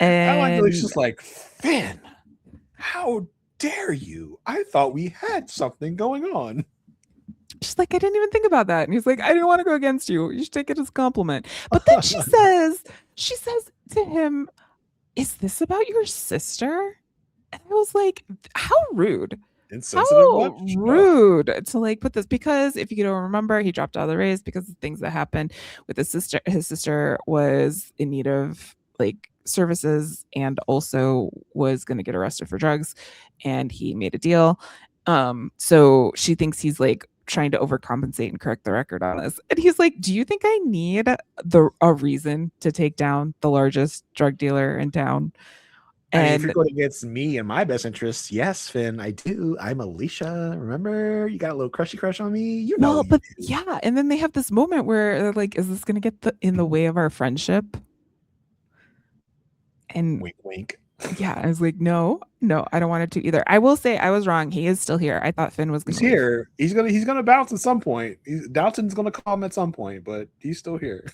And I like Alicia's like, Finn, how dare you? I thought we had something going on. She's like, I didn't even think about that. And he's like, I didn't want to go against you. You should take it as a compliment. But then she says to him, is this about your sister? And I was like, how rude. How rude to put this, because if you don't remember, he dropped out of the race because of things that happened with his sister. His sister was in need of services and also was going to get arrested for drugs, and he made a deal. So she thinks he's trying to overcompensate and correct the record on this. And he's like, do you think I need a reason to take down the largest drug dealer in town? And if you're going against me and my best interests, yes, Finn, I do. I'm Alicia. Remember, you got a little crushy crush on me. Yeah. And then they have this moment where they're like, is this going to get in the way of our friendship? And wink, wink. Yeah, I was like, no, I don't want it to either. I will say I was wrong. He is still here. I thought Finn was going to. He's here. He's gonna bounce at some point. Downton's gonna call him at some point, but he's still here.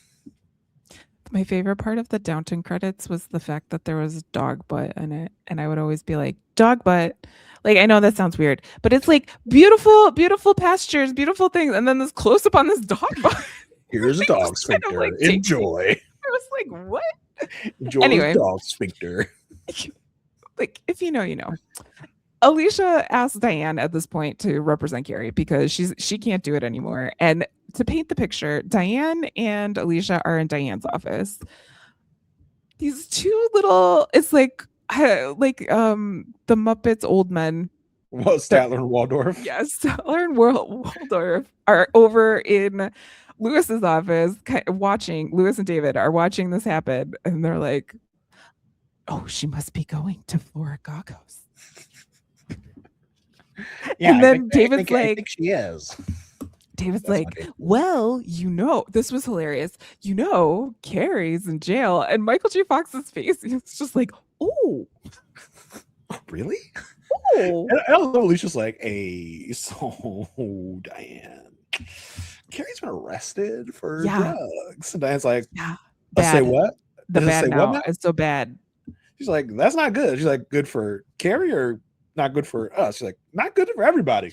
My favorite part of the Downton credits was the fact that there was dog butt in it. And I would always be like, dog butt. I know that sounds weird, but it's beautiful, beautiful pastures, beautiful things. And then this close up on this dog butt. Here's a dog sphincter. Enjoy. I was like, what? Enjoy anyway, dog sphincter. If you know, you know. Alicia asks Diane at this point to represent Cary because she can't do it anymore. And to paint the picture, Diane and Alicia are in Diane's office. These two little, it's like the Muppets old men. What, Statler and Waldorf? Yes, Statler and Waldorf are over in Lewis's office watching. Lewis and David are watching this happen, and they're like, "Oh, she must be going to Cary Agos." Yeah, and then David's I think she is. David's That's like, well, this was hilarious. Cary's in jail. And Michael J. Fox's face, he's just like, oh. Really? Oh. And Alicia's like, hey, so Diane, Cary's been arrested for drugs. And Diane's like, bad. Say what? The bad now. It's so bad. She's like, that's not good. She's like, good for Cary or not good for us? She's like, not good for everybody.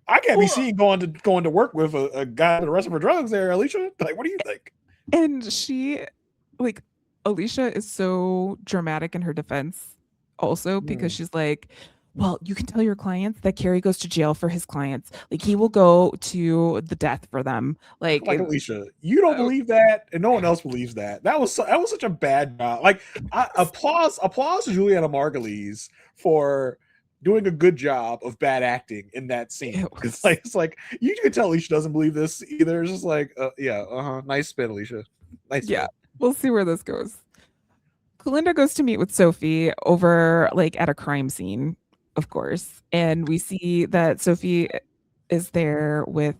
I can't be seen going to work with a guy arrested for drugs there, Alicia. What do you think? And she, Alicia is so dramatic in her defense also because she's like, well, you can tell your clients that Cary goes to jail for his clients. He will go to the death for them. Alicia, you don't believe that, and no one else believes that. That was such a bad job. Applause to Juliana Margulies for doing a good job of bad acting in that scene. It's like you can tell Alicia doesn't believe this either. It's just nice spin, Alicia. Nice spin. We'll see where this goes. Kalinda goes to meet with Sophie over at a crime scene, of course, and we see that Sophie is there with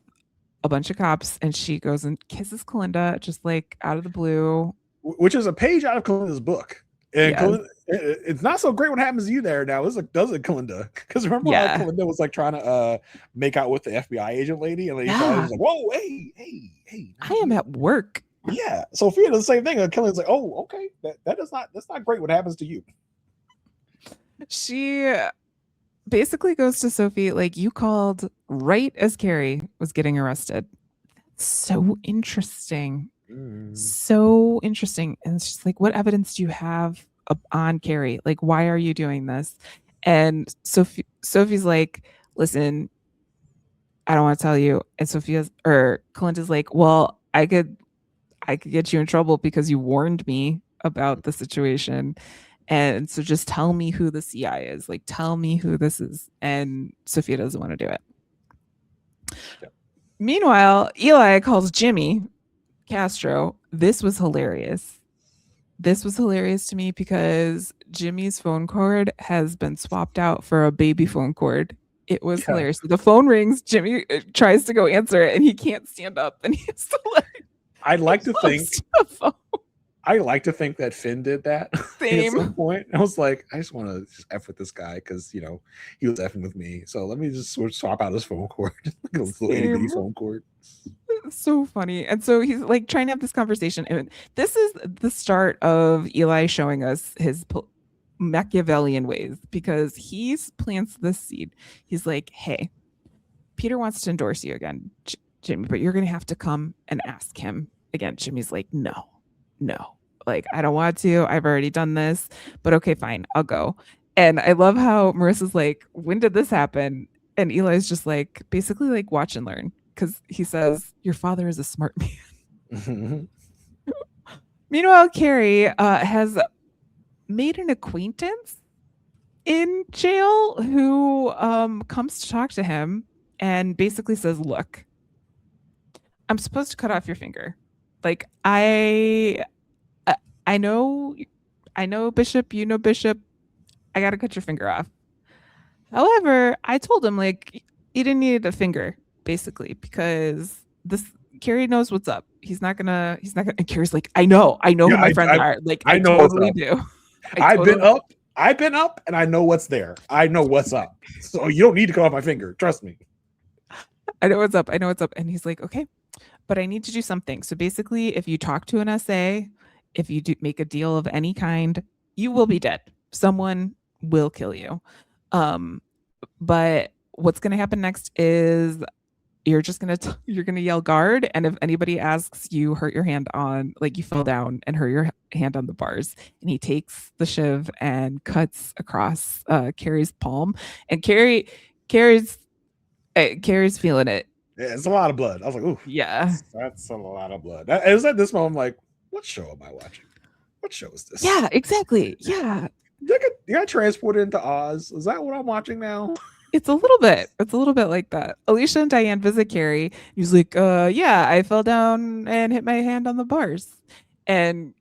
a bunch of cops, and she goes and kisses Kalinda just like out of the blue, which is a page out of Kalinda's book. And yes. Kalinda, it's not so great what happens to you there now, does it, Kalinda? Because remember how Kalinda was like trying to make out with the FBI agent lady, and was like, "Whoa, hey, I am at work." Yeah, Sophia does the same thing. And Kalinda's like, "Oh, okay, that's not great what happens to you." She basically goes to Sophie like, "You called right as Cary was getting arrested." So interesting. So interesting. And it's just like, what evidence do you have on Cary? Like, why are you doing this? And Sophie's like, listen, I don't want to tell you. And Kalinda's like, well, I could get you in trouble because you warned me about the situation. And so just tell me who the CI is. Like, tell me who this is. And Sophia doesn't want to do it. Yeah. Meanwhile, Eli calls Jimmy Castro. This was hilarious. This was hilarious to me because Jimmy's phone cord has been swapped out for a baby phone cord. It was hilarious. The phone rings. Jimmy tries to go answer it, and he can't stand up, and he has to like. I like to think that Finn did that at some point. I was like, I just want to just F with this guy because he was effing with me. So let me just swap out his phone cord, like a little itty phone cord. So funny. And so he's like trying to have this conversation, and this is the start of Eli showing us his Machiavellian ways, because he plants this seed. He's like, hey, Peter wants to endorse you again, Jimmy, but you're going to have to come and ask him again. Jimmy's like, no, like, I don't want to. I've already done this, but okay, fine, I'll go. And I love how Marissa's like, when did this happen? And Eli's just like, basically like, watch and learn. Because he says, your father is a smart man. Meanwhile, Cary has made an acquaintance in jail who comes to talk to him and basically says, look, I'm supposed to cut off your finger. Like, I know Bishop, you know Bishop, I got to cut your finger off. However, I told him, like, you didn't need a finger, basically, because Cary knows what's up. He's not gonna, and Cary's like, I know who my friends are. Like, I know totally do. I've been up and I know what's there. I know what's up. So you don't need to cut off my finger. Trust me. I know what's up. And he's like, okay, but I need to do something. So basically, if you talk to an SA, if you do make a deal of any kind, you will be dead. Someone will kill you. But what's going to happen next is you're going to yell guard. And if anybody asks, you hurt your hand on, like, you fell down and hurt your hand on the bars. And he takes the shiv and cuts across Cary's palm. And Cary's feeling it. Yeah, it's a lot of blood. I was like, ooh, yeah, that's a lot of blood. It was at this moment, I'm like, what show am I watching? What show is this? Yeah, exactly. Yeah. You got transported into Oz. Is that what I'm watching now? It's a little bit like that. Alicia and Diane visit Cary. He's like, yeah, I fell down and hit my hand on the bars. And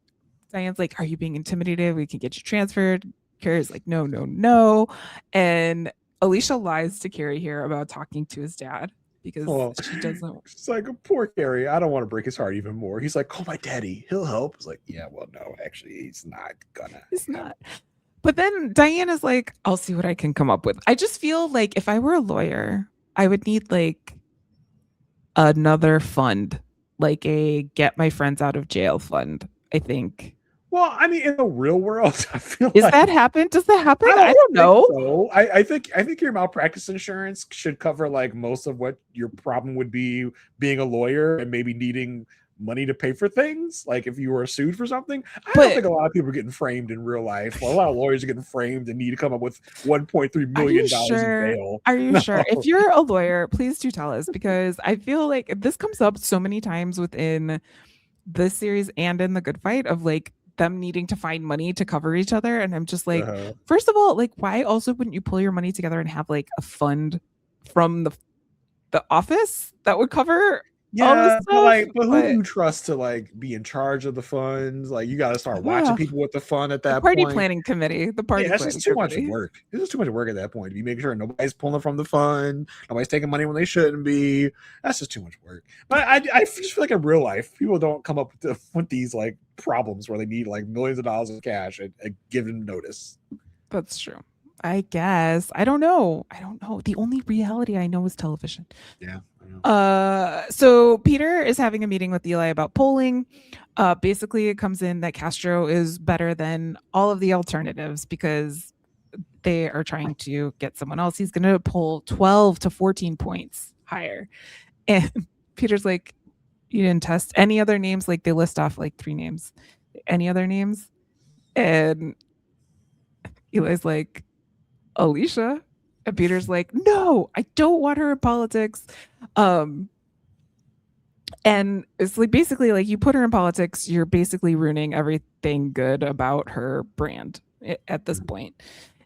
Diane's like, are you being intimidated? We can get you transferred. Cary's like, no. And Alicia lies to Cary here about talking to his dad because she doesn't. She's like, poor Cary. I don't want to break his heart even more. He's like, call my daddy. He'll help. It's like, yeah, well, no, actually, he's not gonna. He's not. But then Diane is like, I'll see what I can come up with. I just feel like if I were a lawyer, I would need like another fund, like a get my friends out of jail fund, I think. Well, I mean, in the real world, I feel Does that happen? I don't know. So I think your malpractice insurance should cover like most of what your problem would be being a lawyer and maybe needing money to pay for things. Like if you were sued for something, I don't think a lot of people are getting framed in real life. Well, a lot of lawyers are getting framed and need to come up with $1.3 million in bail. Are you sure? If you're a lawyer, please do tell us, because I feel like this comes up so many times within this series and in The Good Fight of like them needing to find money to cover each other. And I'm just like, first of all, like, why also wouldn't you pull your money together and have like a fund from the office that would cover Yeah, stuff. but who do you trust to like be in charge of the funds? Like, you got to start watching people with the fun at that party point. planning committee. The party that's planning just too committee. much work. It's just too much work at that point. You make sure nobody's pulling from the fund, nobody's taking money when they shouldn't be. That's just too much work. But I just feel like in real life, people don't come up with these like problems where they need like millions of dollars of cash at a given notice. That's true. I guess. I don't know. The only reality I know is television. Yeah. So Peter is having a meeting with Eli about polling. Basically, it comes in that Castro is better than all of the alternatives because they are trying to get someone else. He's going to pull 12 to 14 points higher. And Peter's like, you didn't test any other names? Like, they list off like 3 names. Any other names? And Eli's like, Alicia. And Peter's like, no, I don't want her in politics. And it's like, basically, like, you put her in politics, you're basically ruining everything good about her brand at this point.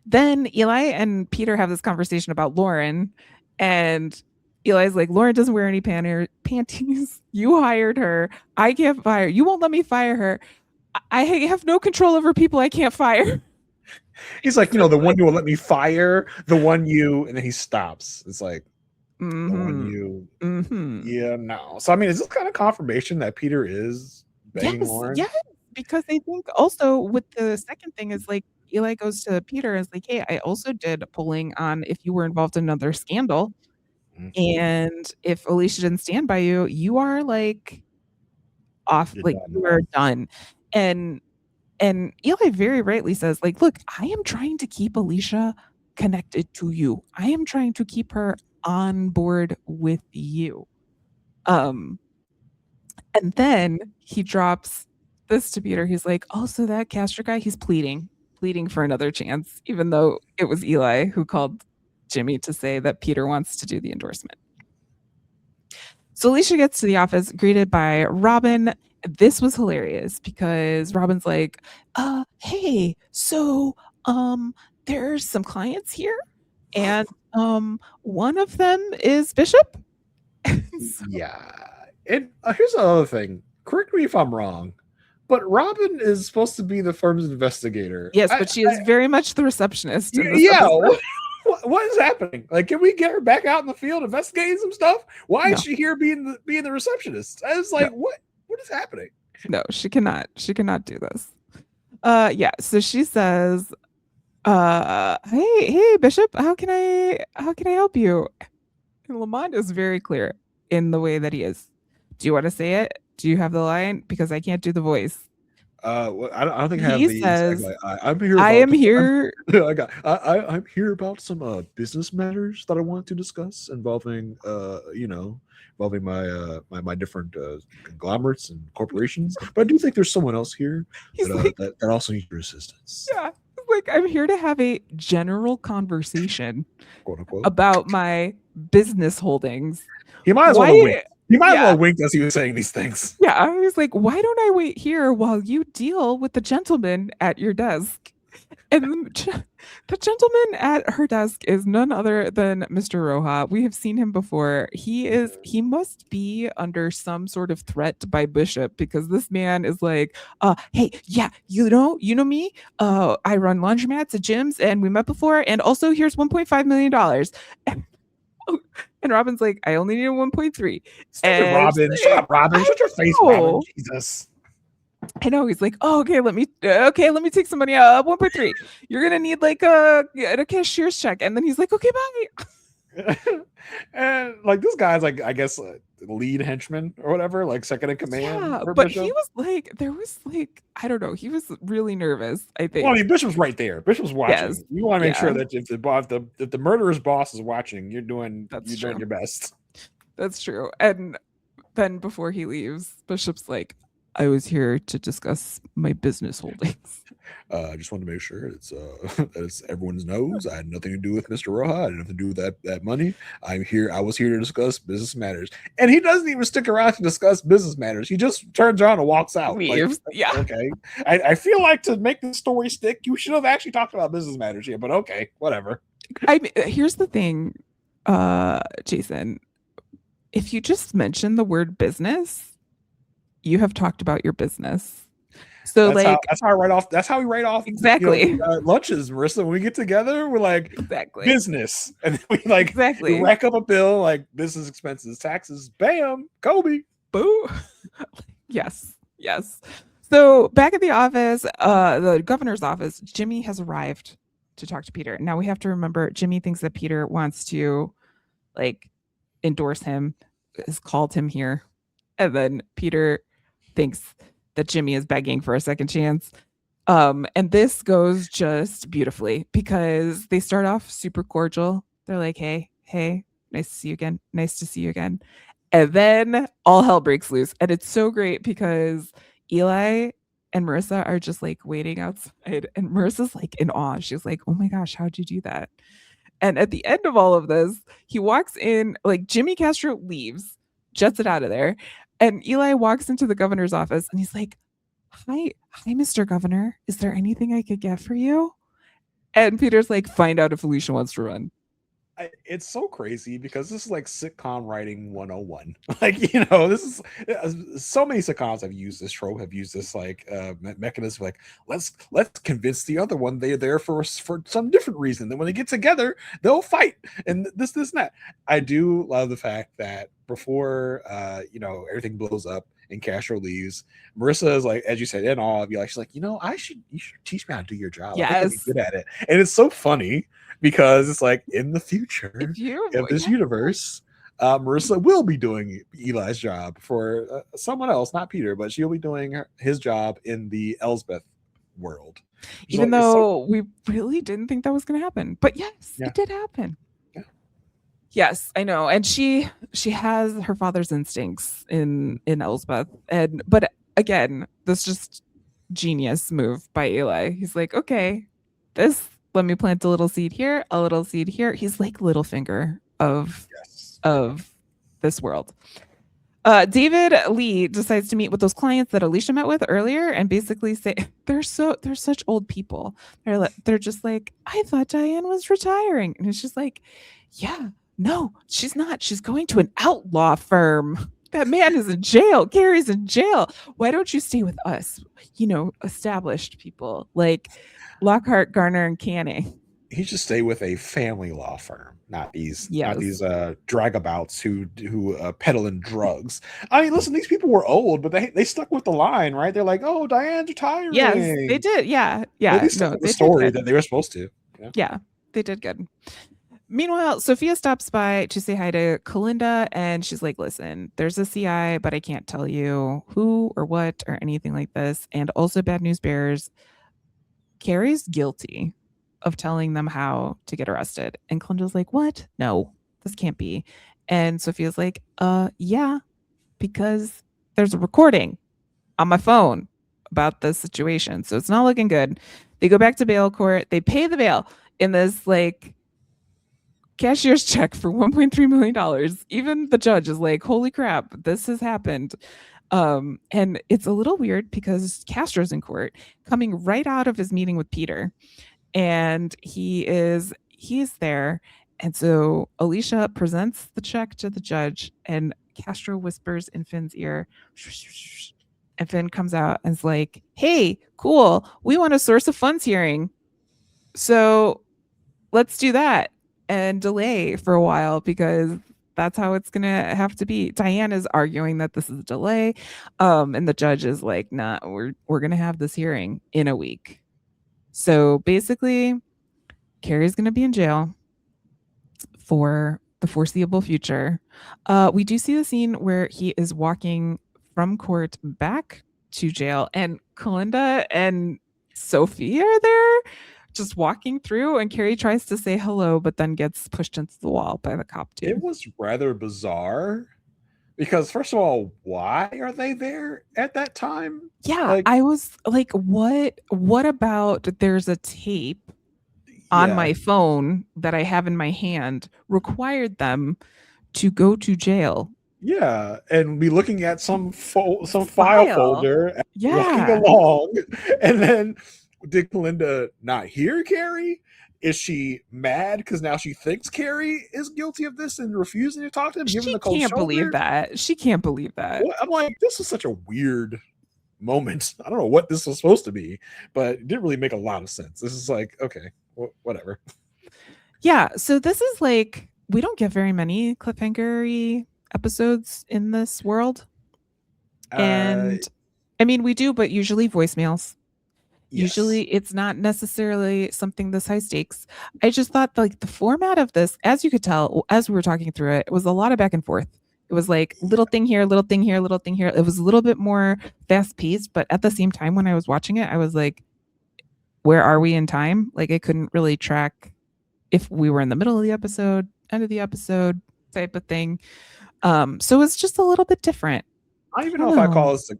Then Eli and Peter have this conversation about Lauren, and Eli's like, Lauren doesn't wear any panties. You hired her. I can't fire. You won't let me fire her. I have no control over people I can't fire. He's like, the one you will let me fire, the one you, and then he stops. It's like, the one you, yeah, no. So, I mean, is this kind of confirmation that Peter is banging Lauren? Yes, because I think also with the second thing is like, Eli goes to Peter and is like, hey, I also did polling on if you were involved in another scandal. And if Alicia didn't stand by you, you are like off, like you are done. And Eli very rightly says, like, look, I am trying to keep Alicia connected to you. I am trying to keep her on board with you. And then he drops this to Peter. He's like, also that Castro guy, he's pleading for another chance, even though it was Eli who called Jimmy to say that Peter wants to do the endorsement. So Alicia gets to the office, greeted by Robin. This was hilarious because Robin's like, hey, so there's some clients here, and one of them is Bishop. Yeah. And here's another thing. Correct me if I'm wrong, but Robin is supposed to be the firm's investigator. Yes, but she is very much the receptionist. Yeah. What is happening? Like, can we get her back out in the field investigating some stuff? Why is she here being the receptionist? I was like, what is happening? No, she cannot do this. Yeah, so she says, hey Bishop, how can I help you? And Lamont is very clear in the way that he is. Do you want to say it? Do you have the line? Because I can't do the voice. Well, I don't think I have the says, I'm here. I'm here about some business matters that I want to discuss involving my different conglomerates and corporations. But I do think there's someone else here that also needs your assistance. Yeah, like, I'm here to have a general conversation, quote unquote, about my business holdings. He might as well wink. He might as well wink as he was saying these things. Yeah, I was like, why don't I wait here while you deal with the gentleman at your desk? And the gentleman at her desk is none other than Mr. Roja. We have seen him before. He must be under some sort of threat by Bishop, because this man is like, hey, yeah, you know me. I run laundromats at gyms, and we met before. And also, here's $1.5 million. And Robin's like, I only need 1.3. And Robin, shut up, Robin. Shut your face, Robin. Jesus. I know. He's like, oh, okay, let me take some money out. 1.3. You're gonna need like a cashier's check. And then he's like, okay, bye. And like, this guy's like, I guess, lead henchman or whatever, like second in command. Yeah, but Bishop. He was like, there was like, I don't know, he was really nervous, I think. Well, I mean, Bishop's right there. Bishop's watching. Yes. You want to make sure that if the murderer's boss is watching, you're doing your best. That's true. And then before he leaves, Bishop's like, I was here to discuss my business holdings. I just wanted to make sure that everyone knows I had nothing to do with Mr. Roja. I had nothing to do with that money. I was here to discuss business matters. And he doesn't even stick around to discuss business matters. He just turns around and walks out. Leaves. Like, yeah. Okay. I feel like to make the story stick, you should have actually talked about business matters here, but okay, whatever. Here's the thing, Jason. if you just mention the word business, you have talked about your business. So that's how I write off. That's how we write off exactly lunches, Marissa. When we get together, we're like business, and then we we rack up a bill like business expenses, taxes, bam, Kobe, boo. Yes. So back at the office, the governor's office, Jimmy has arrived to talk to Peter. Now we have to remember Jimmy thinks that Peter wants to endorse him, has called him here, and then Peter thinks that Jimmy is begging for a second chance. And this goes just beautifully because they start off super cordial. They're like, hey, nice to see you again. And then all hell breaks loose. And it's so great because Eli and Marissa are just waiting outside. And Marissa's in awe. She's like, oh my gosh, how'd you do that? And at the end of all of this, he walks in, Jimmy Castro leaves, jets it out of there. And Eli walks into the governor's office and he's like, hi, Mr. Governor. Is there anything I could get for you? And Peter's like, find out if Alicia wants to run. It's so crazy because this is sitcom writing 101. This is so many sitcoms have used this trope, have used this mechanism. Let's convince the other one they're there for some different reason. Then when they get together, they'll fight and this and that. I do love the fact that before everything blows up and Castro leaves, Marissa is as you said, in awe of you. She's like, you should teach me how to do your job. Yes. I think I'd be good at it. And it's so funny because it's in the future of this universe, Marissa will be doing Eli's job for someone else, not Peter, but she'll be doing his job in the Elsbeth world. Even though we really didn't think that was going to happen. But yes, it did happen. Yeah. Yes, I know. And she has her father's instincts in Elsbeth. But again, this just genius move by Eli. He's like, okay, let me plant a little seed here, a little seed here. He's like Littlefinger of this world. David Lee decides to meet with those clients that Alicia met with earlier and basically say they're such old people. They're just like, I thought Diane was retiring. And it's just like, yeah, no, she's not. She's going to an outlaw firm. That man is in jail. Cary's in jail. Why don't you stay with us? Established people like Lockhart, Garner, and Canning. He should stay with a family law firm, not these dragabouts who peddle in drugs. I mean, listen, these people were old, but they stuck with the line, right? They're like, "Oh, Diane's retiring." Yes, they did. Yeah. They stuck with the story that they were supposed to. Yeah, they did good. Meanwhile, Sophia stops by to say hi to Kalinda, and she's like, listen, there's a CI, but I can't tell you who or what or anything like this. And also, bad news bears, Cary's guilty of telling them how to get arrested. And Kalinda's like, what? No, this can't be. And Sophia's like, yeah, because there's a recording on my phone about this situation. So it's not looking good. They go back to bail court. They pay the bail in this cashier's check for $1.3 million. Even the judge is like, holy crap, this has happened. And it's a little weird because Castro's in court coming right out of his meeting with Peter. And he's there. And so Alicia presents the check to the judge and Castro whispers in Finn's ear, and Finn comes out and is like, hey, cool. We want a source of funds hearing. So let's do that and delay for a while because that's how it's going to have to be. Diane is arguing that this is a delay. And the judge is like, nah, we're going to have this hearing in a week. So basically, Cary's going to be in jail for the foreseeable future. We do see the scene where he is walking from court back to jail, and Kalinda and Sophie are there just walking through, and Cary tries to say hello, but then gets pushed into the wall by the cop dude. It was rather bizarre because, first of all, why are they there at that time? Yeah, I was like, what about there's a tape on my phone that I have in my hand required them to go to jail? Yeah, and be looking at some file folder, walking along, and then did Kalinda not hear Cary? Is she mad because now she thinks Cary is guilty of this and refusing to talk to him? She can't believe that. She can't believe that. I'm like, this was such a weird moment. I don't know what this was supposed to be, but it didn't really make a lot of sense. This is like, okay, whatever. Yeah. So this is like, we don't get very many cliffhanger-y episodes in this world. And I mean, we do, but usually voicemails. Yes. Usually it's not necessarily something this high stakes. I just thought like the format of this, as you could tell, as we were talking through it, was a lot of back and forth. It was like little thing here, little thing here, little thing here. It was a little bit more fast paced, but at the same time, when I was watching it, I was like, where are we in time? Like I couldn't really track if we were in the middle of the episode, end of the episode type of thing. So it's just a little bit different. I don't even know if I call this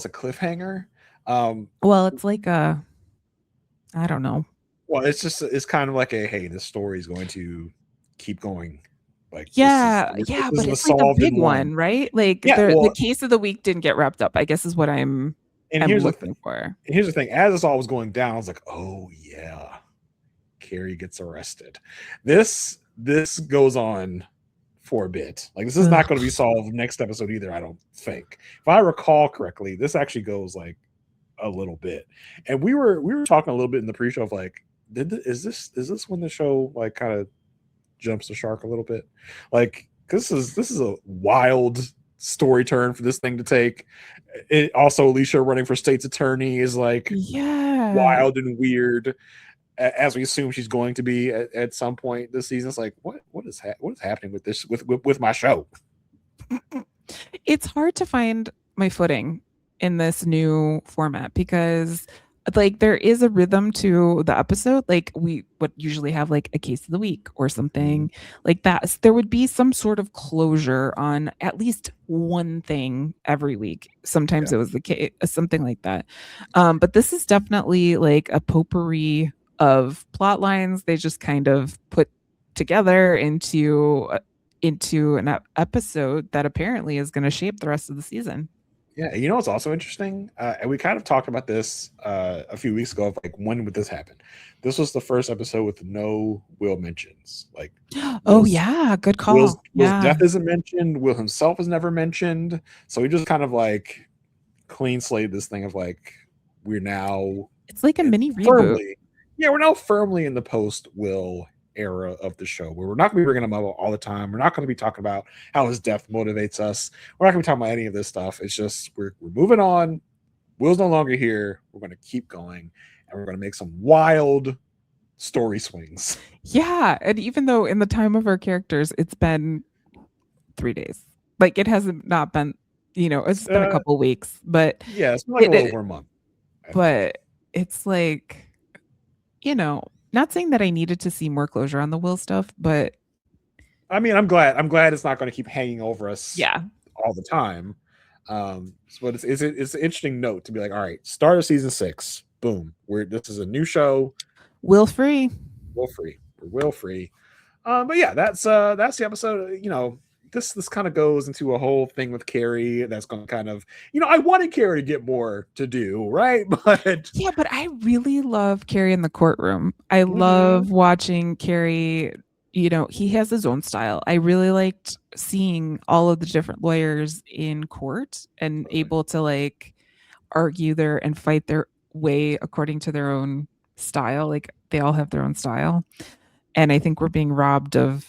a cliffhanger. Well, it's like I don't know. Well, it's kind of like hey, this story is going to keep going. Like but it's like a big one, right? Like the case of the week didn't get wrapped up, I guess is what I'm looking for. And here's the thing: as this all was going down, I was like, oh yeah, Cary gets arrested. This goes on for a bit. Like this is not going to be solved next episode either. I don't think. If I recall correctly, this actually goes like a little bit. And we were talking a little bit in the pre-show of like, is this when the show like kind of jumps the shark a little bit? Like this is a wild story turn for this thing to take. It also, Alicia running for state's attorney is like wild and weird, as we assume she's going to be at some point this season. It's like what is happening with this with my show? It's hard to find my footing in this new format because like there is a rhythm to the episode. Like we would usually have like a case of the week or something like that. There would be some sort of closure on at least one thing every week. Sometimes it was the case, something like that. But this is definitely like a potpourri of plot lines. They just kind of put together into an episode that apparently is going to shape the rest of the season. Yeah, you know what's also interesting, and we kind of talked about this a few weeks ago. Of like, when would this happen? This was the first episode with no Will mentions. Like, good call. Will's death isn't mentioned. Will himself is never mentioned. So we just kind of like clean slate this thing of like we're now. It's like a mini reboot. We're now firmly in the post Will era of the show where we're not going to be bringing him up all the time. We're not going to be talking about how his death motivates us. We're not going to be talking about any of this stuff. It's just we're moving on. Will's no longer here. We're going to keep going and we're going to make some wild story swings. Yeah, and even though in the time of our characters it's been 3 days, like it hasn't not been, it's been a couple weeks, but it's been like a little over a month. But it's like, not saying that I needed to see more closure on the Will stuff, but I mean, I'm glad it's not going to keep hanging over us all the time. But it's an interesting note to be like, all right, start of season 6, boom, this is a new show. Will free. We're will free. But yeah, that's the episode. This kind of goes into a whole thing with Cary that's going to kind of, I wanted Cary to get more to do, right? But I really love Cary in the courtroom. I love watching Cary. He has his own style. I really liked seeing all of the different lawyers in court and able to like argue and fight their way according to their own style. Like they all have their own style. And I think we're being robbed of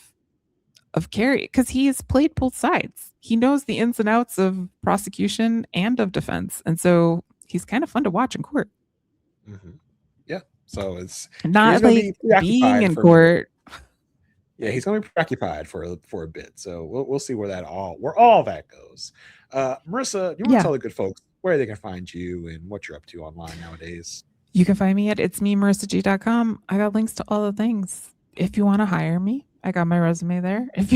Cary because he's played both sides. He knows the ins and outs of prosecution and of defense. And so he's kind of fun to watch in court. Yeah. So it's not like being in court. Yeah, he's going to be preoccupied for a bit. So we'll see where all that goes. Marissa, you want to tell the good folks where they can find you and what you're up to online nowadays? You can find me at itsmemarissag.com. I got links to all the things. If you want to hire me, I got my resume there. If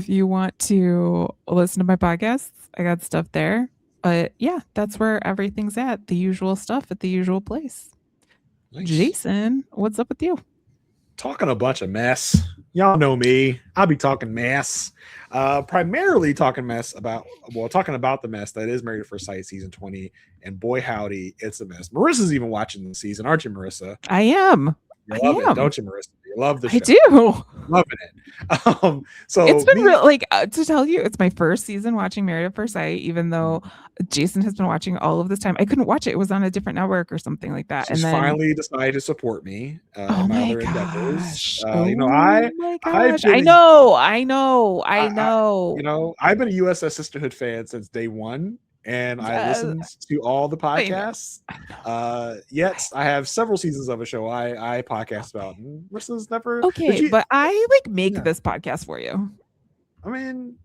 you want to listen to my podcasts, I got stuff there. But yeah, that's where everything's at. The usual stuff at the usual place. Nice. Jason, what's up with you? Talking a bunch of mess. Y'all know me. I'll be talking mess. Primarily talking about the mess that is Married at First Sight season 20. And boy, howdy, it's a mess. Marissa's even watching the season, aren't you, Marissa? I am. You love it, don't you, Marissa? You love the show. I do. Loving it. So it's been real, like, to tell you, it's my first season watching Married at First Sight, even though Jason has been watching all of this time. I couldn't watch it. It was on a different network or something like that. She's and then finally decided to support me in my other endeavors. I know. You know, I've been a USS Sisterhood fan since day one, and I listened to all the podcasts. Yet I have several seasons of a show I podcast about. And Marissa's never but I like make this podcast for you. I mean,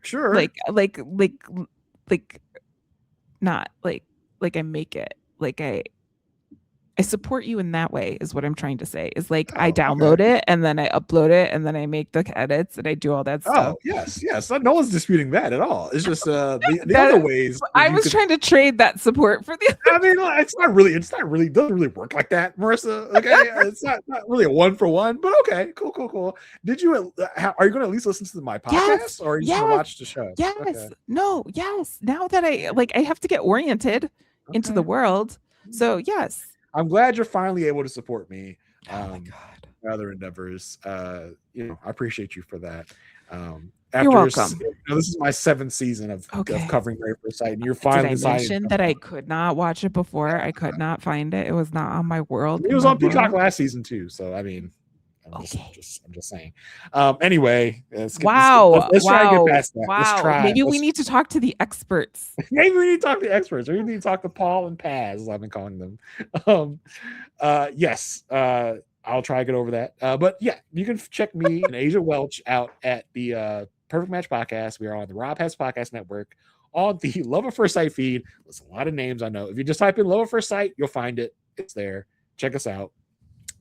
sure. Like not like I make it. Like I support you in that way is what I'm trying to say. Is like I download it and then I upload it and then I make the edits and I do all that stuff. Oh, yes. No one's disputing that at all. It's just the other ways. I was trying to trade that support for the I mean, it doesn't really work like that, Marissa. Okay. It's not really a 1-for-1, but okay, cool. Are you going to at least listen to my podcast or are you going to watch the show? Yes. Okay. No, yes. Now that I have to get oriented into the world. So yes. I'm glad you're finally able to support me. Oh my God. Other endeavors. I appreciate you for that. You're welcome. This is my 7th season of covering Married at First Sight, and you're finally Did I mention that I could not watch it before? I could not find it. It was not on my world. It was on Peacock last season too. So I mean, I'm just saying. Anyway, let's try and get past that. Wow. Maybe we need to talk to the experts. Maybe we need to talk to the experts, or we need to talk to Paul and Paz, as I've been calling them. Yes. I'll try to get over that. But yeah, you can check me and Asia Welch out at the Perfect Match Podcast. We are on the Rob Has Podcast Network on the Love at First Sight feed. There's a lot of names I know. If you just type in Love at First Sight, you'll find it. It's there. Check us out.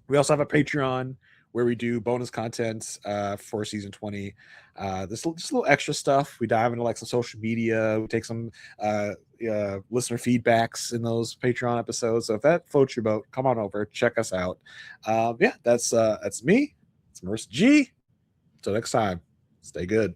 We also have a Patreon where we do bonus content for season 20. This just a little extra stuff. We dive into like some social media. We take some listener feedbacks in those Patreon episodes. So if that floats your boat, come on over, check us out. That's me. It's Marissa G. Until next time, stay good.